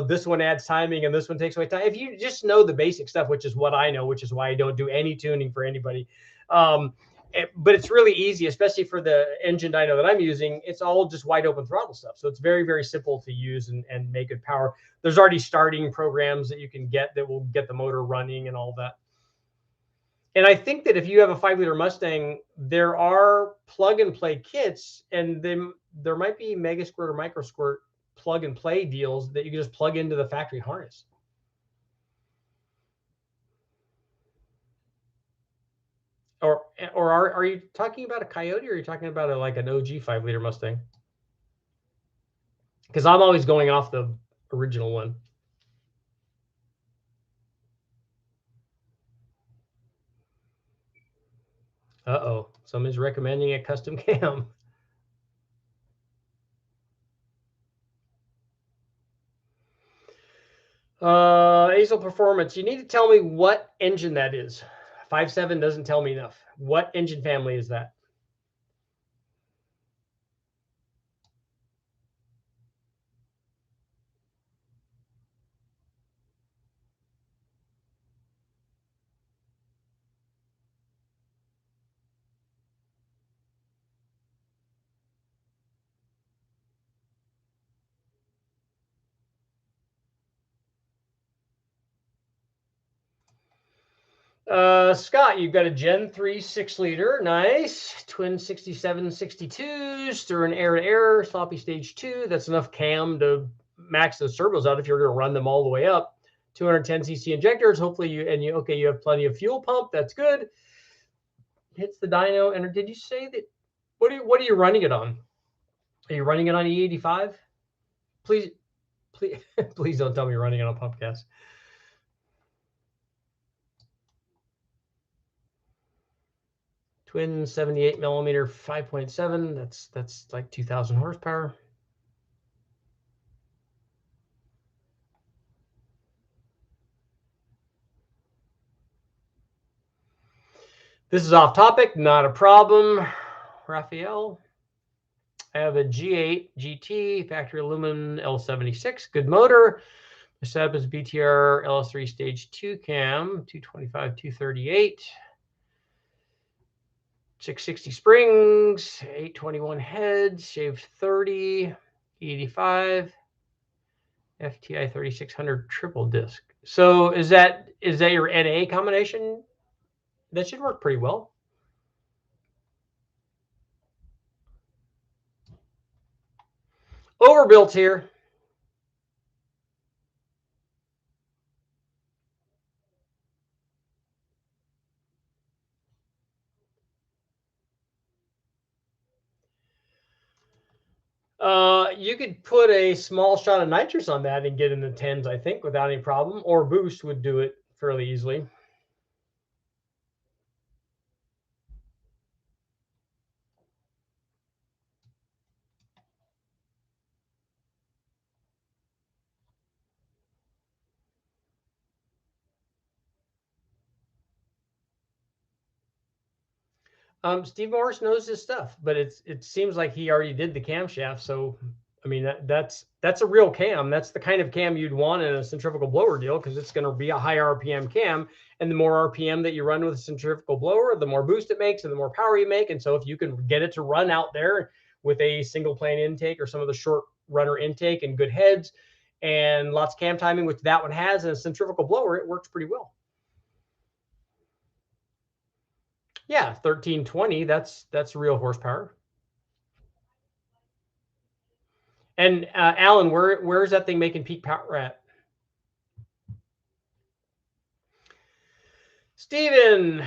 this one adds timing, and this one takes away time. If you just know the basic stuff, which is what I know, which is why I don't do any tuning for anybody. But it's really easy, especially for the engine dyno that I'm using. It's all just wide open throttle stuff. So it's very, very simple to use and make good power. There's already starting programs that you can get that will get the motor running and all that. And I think that if you have a 5-liter Mustang, there are plug and play kits, and then there might be Mega Squirt or Micro Squirt plug and play deals that you can just plug into the factory harness. Or are you talking about a Coyote, or are you talking about like an OG 5-liter Mustang? Because I'm always going off the original one. Uh-oh, somebody's recommending a custom cam. Azel Performance, you need to tell me what engine that is. 5.7 doesn't tell me enough. What engine family is that? Scott, you've got a Gen 3 6-liter. Nice. Twin 6762s, stirring air to air, sloppy stage 2. That's enough cam to max those turbos out if you're going to run them all the way up. 210cc injectors. Hopefully you have plenty of fuel pump. That's good. Hits the dyno. And did you say that? What are you running it on? Are you running it on E85? Please don't tell me you're running it on pump gas. Twin 78 millimeter 5.7. That's like 2,000 horsepower. This is off topic, not a problem. Raphael. I have a G8 GT factory aluminum L76, good motor. The setup is BTR LS3 stage 2 cam, 225, 238. 660 springs, 821 heads, shaved 30, 85, FTI 3600 triple disc. So is that your NA combination? That should work pretty well. Overbuilt here. You could put a small shot of nitrous on that and get in the 10s, I think, without any problem. Or boost would do it fairly easily. Steve Morris knows his stuff, but it seems like he already did the camshaft. So, I mean, that's a real cam. That's the kind of cam you'd want in a centrifugal blower deal, because it's going to be a high RPM cam. And the more RPM that you run with a centrifugal blower, the more boost it makes and the more power you make. And so if you can get it to run out there with a single plane intake or some of the short runner intake and good heads and lots of cam timing, which that one has, in a centrifugal blower, it works pretty well. Yeah, 1320, that's real horsepower. And Alan, where is that thing making peak power at? Steven.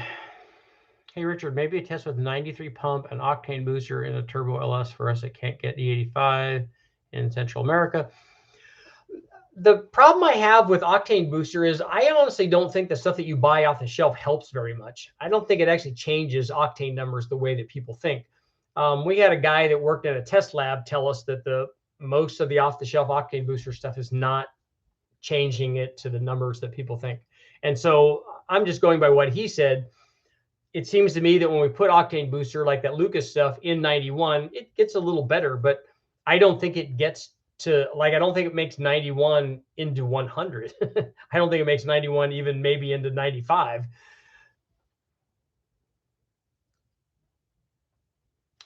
Hey, Richard, maybe a test with 93 pump and octane booster in a turbo LS for us that can't get E85 in Central America. The problem I have with octane booster is I honestly don't think the stuff that you buy off the shelf helps very much. I don't think it actually changes octane numbers the way that people think. We had a guy that worked at a test lab tell us that most of the off-the-shelf octane booster stuff is not changing it to the numbers that people think. And so I'm just going by what he said. It seems to me that when we put octane booster, like that Lucas stuff, in 91, it gets a little better, but I don't think it gets to, like, I don't think it makes 91 into 100. I don't think it makes 91 even maybe into 95.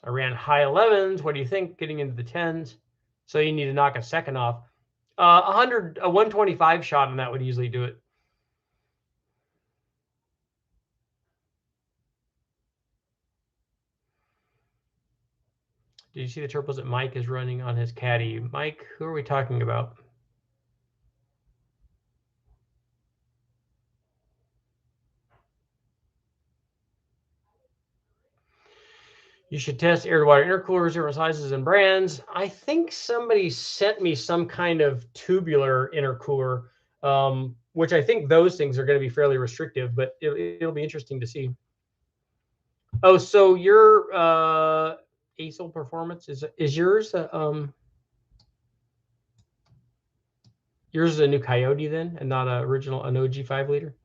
I ran high 11s. What do you think getting into the 10s? So you need to knock a second off. A 125 shot on that would easily do it. Did you see the turbos that Mike is running on his caddy? Mike, who are we talking about? You should test air-to-water intercoolers, different sizes and brands. I think somebody sent me some kind of tubular intercooler, which I think those things are going to be fairly restrictive, but it'll be interesting to see. Oh, so your ASOL performance is yours? Yours is a new Coyote then, and not an OG 5-liter?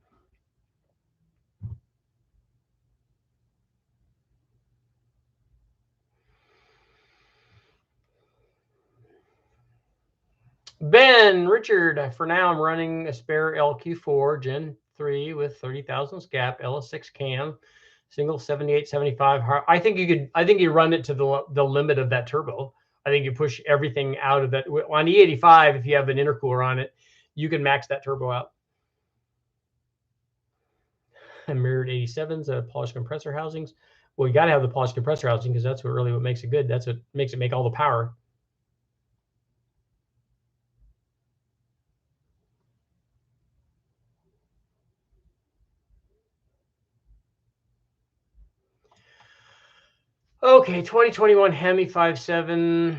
Ben, Richard, for now I'm running a spare LQ4 Gen 3 with 30,000 gap LS6 cam, single 78, 75. I think you run it to the limit of that turbo. I think you push everything out of that. On E85, if you have an intercooler on it, you can max that turbo out. And mirrored 87s, polished compressor housings. Well, you got to have the polished compressor housing because that's what makes it good. That's what makes it make all the power. Okay, 2021 Hemi 5.7,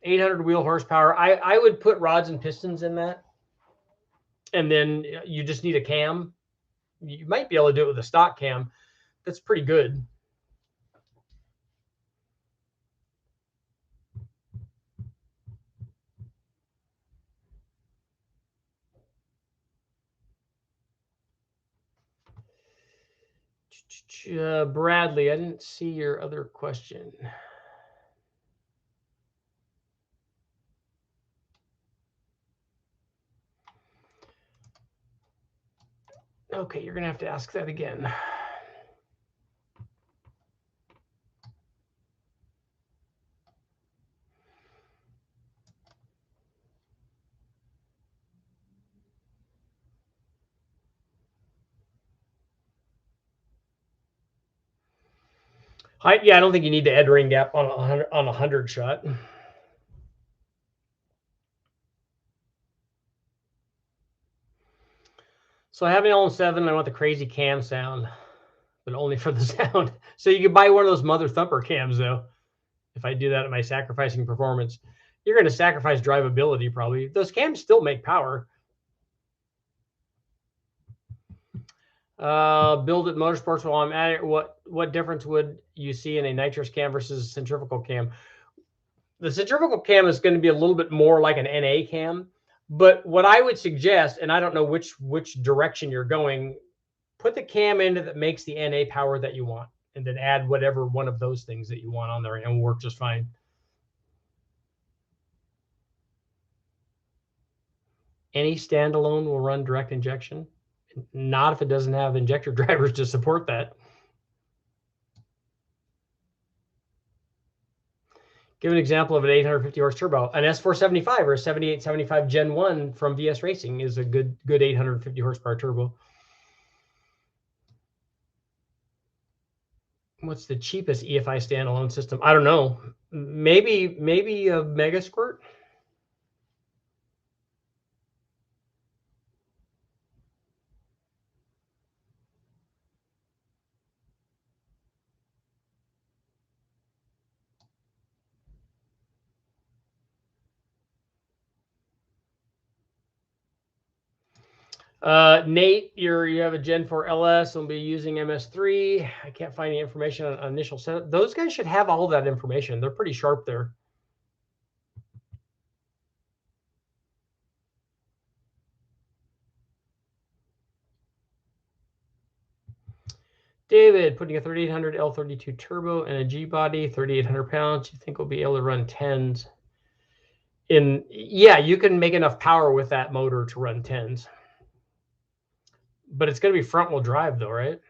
800 wheel horsepower. I would put rods and pistons in that. And then you just need a cam. You might be able to do it with a stock cam. That's pretty good. Bradley, I didn't see your other question. Okay, you're going to have to ask that again. Yeah, I don't think you need to add ring gap on a 100 shot. So I have an LM7. I want the crazy cam sound, but only for the sound. So you can buy one of those mother thumper cams, though. If I do that at my sacrificing performance, you're going to sacrifice drivability probably. Those cams still make power. Build it motorsports while I'm at it. What difference would you see in a nitrous cam versus centrifugal cam? The centrifugal cam is going to be a little bit more like an NA cam, but what I would suggest, and I don't know which direction you're going, put the cam in that makes the NA power that you want, and then add whatever one of those things that you want on there, and it will work just fine. Any standalone will run direct injection. Not if it doesn't have injector drivers to support that. Give an example of an 850 horse turbo. An S475 or a 7875 Gen 1 from VS Racing is a good 850 horsepower turbo. What's the cheapest EFI standalone system? I don't know. Maybe a Mega Squirt. Nate, you have a Gen 4 LS. We'll be using MS3. I can't find any information on initial setup. Those guys should have all that information. They're pretty sharp there. David, putting a 3800 L32 turbo and a G body, 3,800 pounds. You think we'll be able to run 10s? Yeah, you can make enough power with that motor to run 10s. But it's going to be front wheel drive though, right?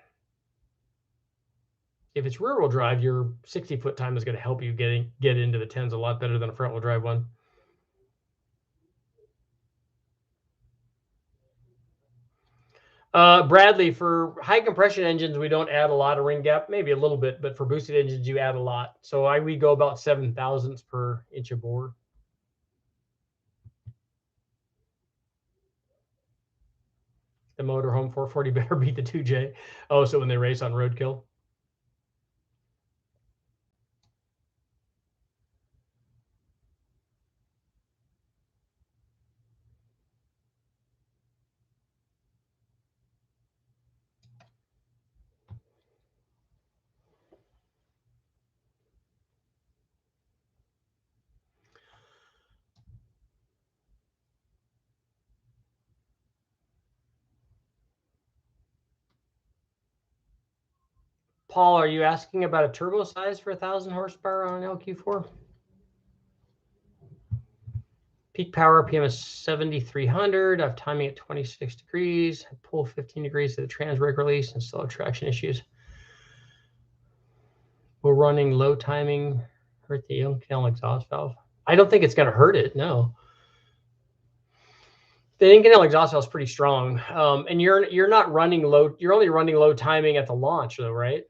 If it's rear wheel drive, your 60-foot time is going to help you get into the 10s a lot better than a front wheel drive one. Bradley, for high compression engines, we don't add a lot of ring gap, maybe a little bit, but for boosted engines, you add a lot. So we go about 7 thousandths per inch of bore. The motorhome 440 better beat the 2J. Oh, so when they race on roadkill. Paul, are you asking about a turbo size for 1,000 horsepower on an LQ4? Peak power RPM is 7,300. I have timing at 26 degrees. I pull 15 degrees to the trans brake release and still have traction issues. Will running low timing hurt the Octane exhaust valve? I don't think it's going to hurt it. No. The Inconel exhaust valve is pretty strong, and you're not running low. You're only running low timing at the launch, though, right?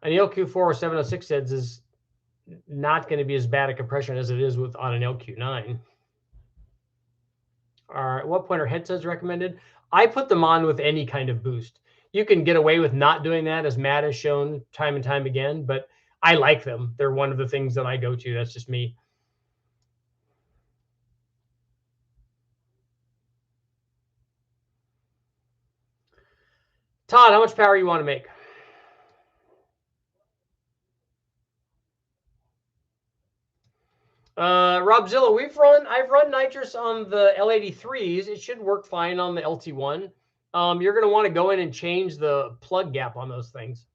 An LQ4 or 706 heads is not going to be as bad a compression as it is on an LQ9. At what point are headsets recommended? I put them on with any kind of boost. You can get away with not doing that, as Matt has shown time and time again, but I like them. They're one of the things that I go to. That's just me. Todd, how much power you want to make? Robzilla, I've run nitrous on the L83s. It should work fine on the LT1. you're going to want to go in and change the plug gap on those things.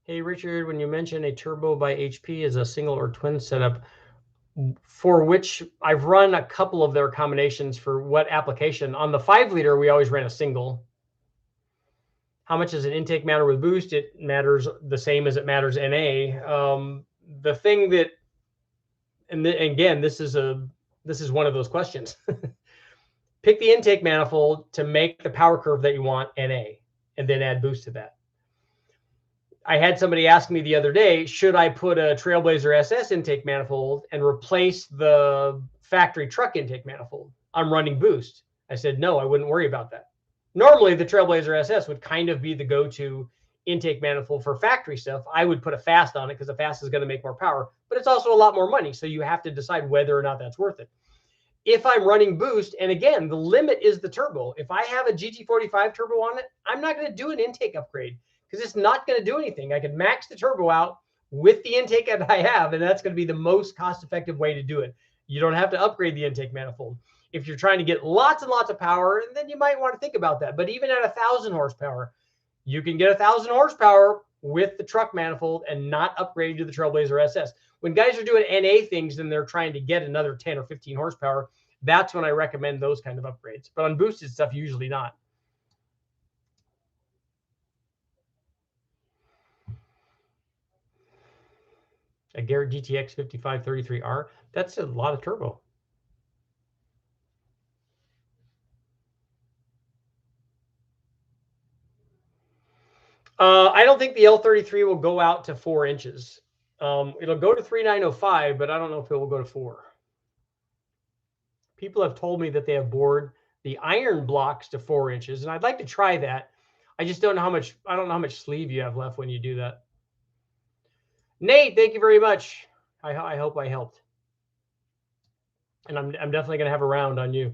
Hey, Richard, when you mention a turbo by HP as a single or twin setup, for which I've run a couple of their combinations for what application. On the 5-liter, we always ran a single. How much does an intake matter with boost? It matters the same as it matters NA. The thing that, and again, this is one of those questions. Pick the intake manifold to make the power curve that you want NA, and then add boost to that. I had somebody ask me the other day, should I put a Trailblazer SS intake manifold and replace the factory truck intake manifold? I'm running boost. I said, no, I wouldn't worry about that. Normally, the Trailblazer SS would kind of be the go-to intake manifold for factory stuff. I would put a fast on it because the fast is going to make more power, but it's also a lot more money. So you have to decide whether or not that's worth it. If I'm running boost, and again, the limit is the turbo. If I have a GT45 turbo on it, I'm not going to do an intake upgrade because it's not going to do anything. I can max the turbo out with the intake that I have, and that's going to be the most cost-effective way to do it. You don't have to upgrade the intake manifold. If you're trying to get lots and lots of power, then you might want to think about that. But even at 1,000 horsepower, you can get 1,000 horsepower with the truck manifold and not upgrade to the Trailblazer SS. When guys are doing NA things and they're trying to get another 10 or 15 horsepower, that's when I recommend those kind of upgrades. But on boosted stuff, usually not. A Garrett GTX 5533R, that's a lot of turbo. I don't think the L33 will go out to 4 inches. It'll go to 3905, but I don't know if it will go to 4. People have told me that they have bored the iron blocks to 4 inches, and I'd like to try that. I just don't know how much. I don't know how much sleeve you have left when you do that. Nate, thank you very much. I hope I helped, and I'm definitely going to have a round on you.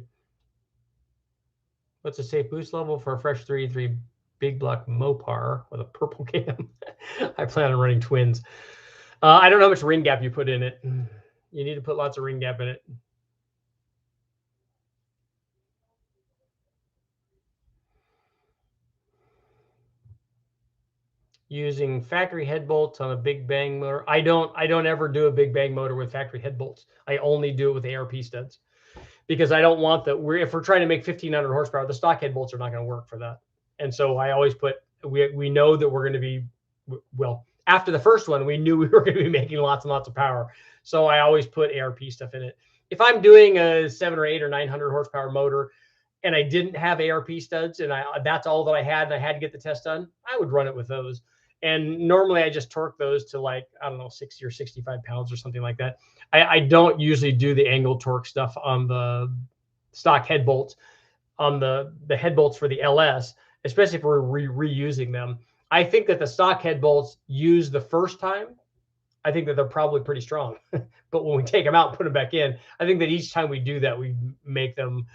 What's a safe boost level for a fresh 33 big block Mopar with a purple cam? I plan on running twins. I don't know how much ring gap you put in it. You need to put lots of ring gap in it. Using factory head bolts on a big bang motor. I don't ever do a big bang motor with factory head bolts. I only do it with ARP studs because I don't want that. If we're trying to make 1,500 horsepower, the stock head bolts are not going to work for that. And so I always put, we know that we're going to be, well, after the first one, we knew we were going to be making lots and lots of power. So I always put ARP stuff in it. If I'm doing a 700 or 800 or 900 horsepower motor and I didn't have ARP studs and that's all that I had and I had to get the test done, I would run it with those. And normally I just torque those to like, I don't know, 60 or 65 pounds or something like that. I don't usually do the angle torque stuff on the stock head bolts, on the head bolts for the LS, especially if we're reusing them. I think that the stock head bolts used the first time, I think that they're probably pretty strong. But when we take them out and put them back in, I think that each time we do that, we make them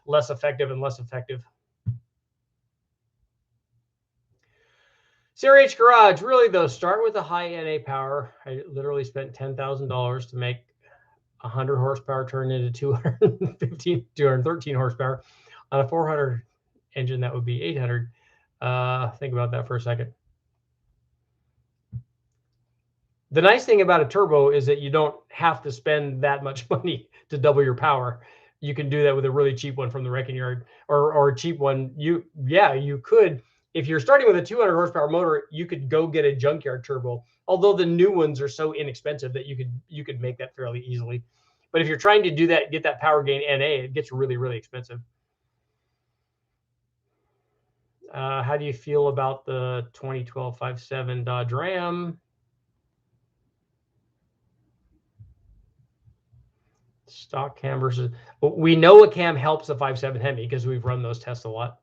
less effective and less effective. CRH Garage, really though, start with a high NA power. I literally spent $10,000 to make 100 horsepower turn into 215, 213 horsepower. On a 400 engine, that would be 800. Think about that for a second. The nice thing about a turbo is that you don't have to spend that much money to double your power. You can do that with a really cheap one from the wrecking yard, or a cheap one. You could. If you're starting with a 200 horsepower motor, you could go get a junkyard turbo. Although the new ones are so inexpensive that you could make that fairly easily. But if you're trying to do that, get that power gain NA, it gets really, really expensive. How do you feel about the 2012 5.7 Dodge Ram? Stock cam versus, we know a cam helps a 5.7 Hemi because we've run those tests a lot.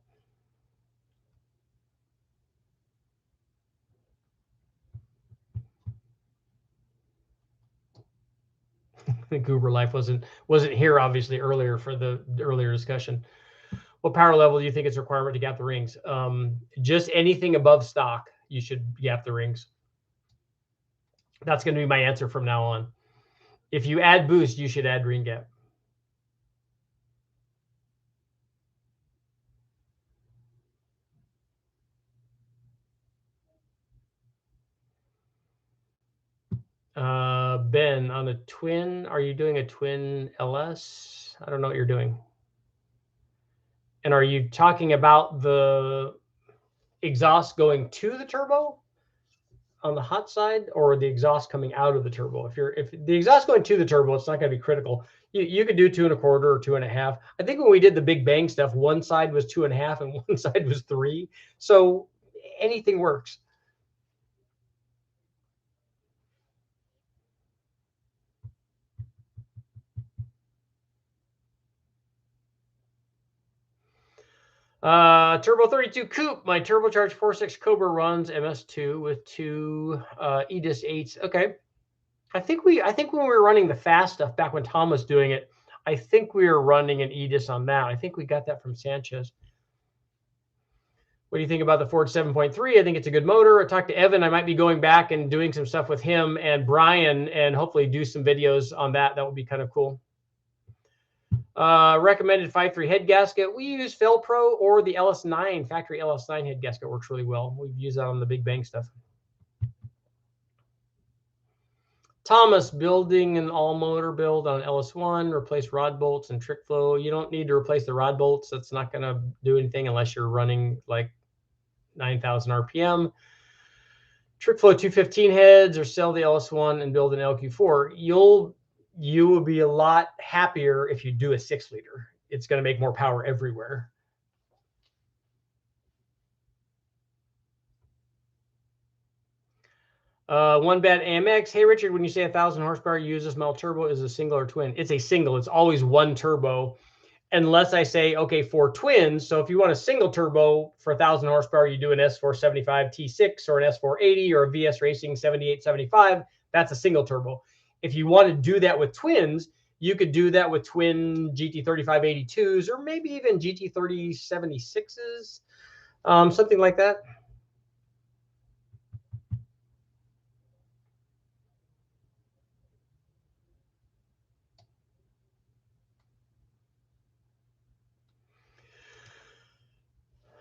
The Goober Life wasn't here obviously earlier for the earlier discussion. What power level do you think is a requirement to gap the rings? Just anything above stock, you should gap the rings. That's going to be my answer from now on. If you add boost, you should add ring gap. Ben, on a twin, are you doing a twin LS? I don't know what you're doing. And are you talking about the exhaust going to the turbo on the hot side, or the exhaust coming out of the turbo? If the exhaust going to the turbo, it's not going to be critical. You could do 2 1/4 or 2 1/2. I think when we did the big bang stuff, one side was 2 1/2 and one side was 3. So anything works. Turbo 32 Coupe. My turbocharged 4.6 Cobra runs MS2 with 2 EDIS 8s. Okay. I think when we were running the fast stuff back when Tom was doing it, I think we were running an EDIS on that. I think we got that from Sanchez. What do you think about the Ford 7.3? I think it's a good motor. I talked to Evan. I might be going back and doing some stuff with him and Brian and hopefully do some videos on that. That would be kind of cool. Recommended 5.3 head gasket. We use Felpro or the LS9, factory LS9 head gasket works really well. We've used that on the Big Bang stuff. Thomas, building an all motor build on LS1, replace rod bolts and trick flow. You don't need to replace the rod bolts. That's not going to do anything unless you're running like 9,000 RPM. Trick flow 215 heads, or sell the LS1 and build an LQ4. You will be a lot happier if you do a 6-liter. It's going to make more power everywhere. One bad AMX. Hey, Richard, when you say 1,000 horsepower, you use this metal turbo, is a single or twin? It's a single. It's always one turbo, unless I say, okay, for twins. So if you want a single turbo for 1,000 horsepower, you do an S475 T6 or an S480 or a VS Racing 7875. That's a single turbo. If you want to do that with twins, you could do that with twin GT3582s or maybe even GT3076s, something like that.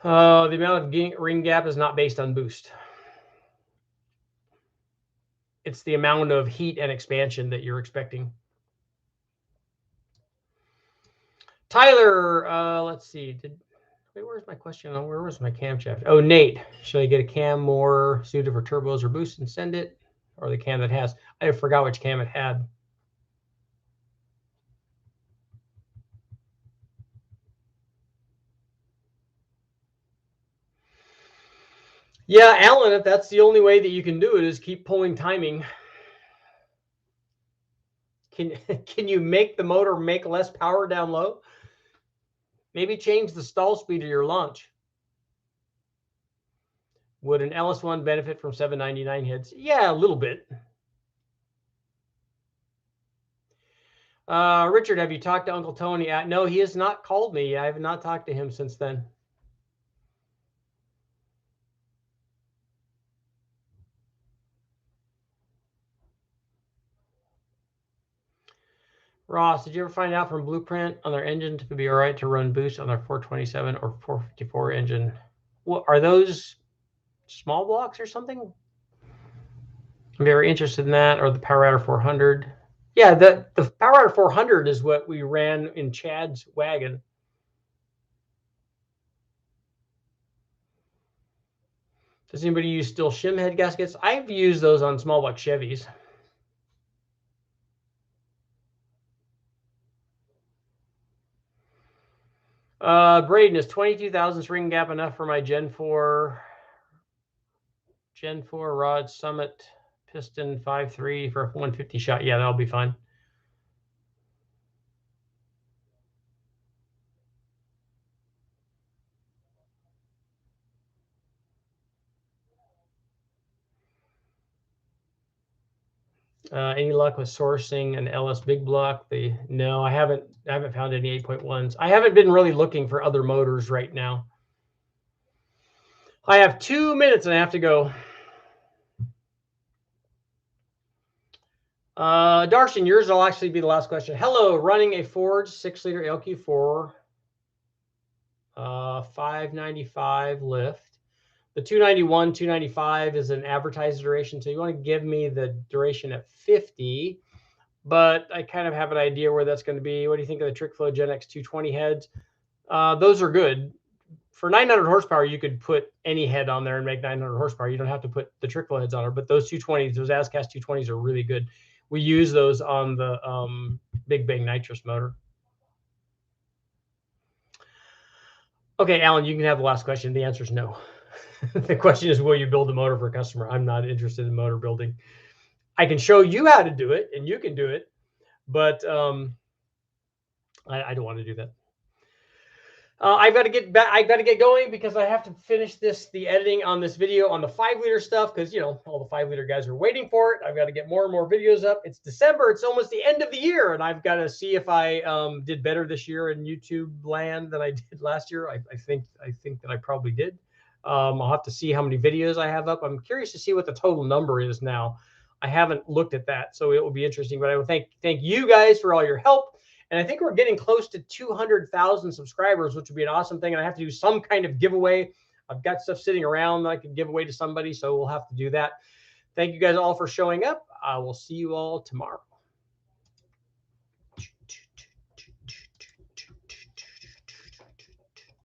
The amount of ring gap is not based on boost. It's the amount of heat and expansion that you're expecting. Tyler, let's see. Where's my question? Where was my camshaft? Oh, Nate, should I get a cam more suited for turbos or boost and send it? Or the cam that has? I forgot which cam it had. Yeah, Alan, if that's the only way that you can do it is keep pulling timing. Can you make the motor make less power down low? Maybe change the stall speed of your launch. Would an LS1 benefit from 799 heads? Yeah, a little bit. Richard, have you talked to Uncle Tony? No, he has not called me. I have not talked to him since then. Ross, did you ever find out from Blueprint on their engine to be all right to run boost on their 427 or 454 engine? What are those small blocks or something? I'm very interested in that, or the Power Rider 400. Yeah, the Power Rider 400 is what we ran in Chad's wagon. Does anybody use still shim head gaskets? I've used those on small block Chevys. Braden, is 22,000 ring gap enough for my Gen 4 rod Summit piston 5.3 for a 150 shot? Yeah, that'll be fine. Any luck with sourcing an LS big block? No, I haven't found any 8.1s. I haven't been really looking for other motors right now. I have 2 minutes and I have to go. Darshan, yours will actually be the last question. Hello, running a Ford 6-liter LQ4, 595 lift. The 291, 295 is an advertised duration. So you want to give me the duration at 50, but I kind of have an idea where that's going to be. What do you think of the TrickFlow Gen X 220 heads? Those are good. For 900 horsepower, you could put any head on there and make 900 horsepower. You don't have to put the TrickFlow heads on it, but those 220s, those ASCAS 220s are really good. We use those on the Big Bang nitrous motor. Okay, Alan, you can have the last question. The answer is no. The question is, will you build a motor for a customer? I'm not interested in motor building. I can show you how to do it, and you can do it, but I don't want to do that. I've got to get back. I've got to get going because I have to finish the editing on this video on the 5-liter stuff, because all the 5-liter guys are waiting for it. I've got to get more and more videos up. It's December. It's almost the end of the year, and I've got to see if I did better this year in YouTube land than I did last year. I think that I probably did. I'll have to see how many videos I have up. I'm curious to see what the total number is now. I haven't looked at that, so it will be interesting. But I will thank you guys for all your help. And I think we're getting close to 200,000 subscribers, which would be an awesome thing. And I have to do some kind of giveaway. I've got stuff sitting around that I can give away to somebody, so we'll have to do that. Thank you guys all for showing up. I will see you all tomorrow.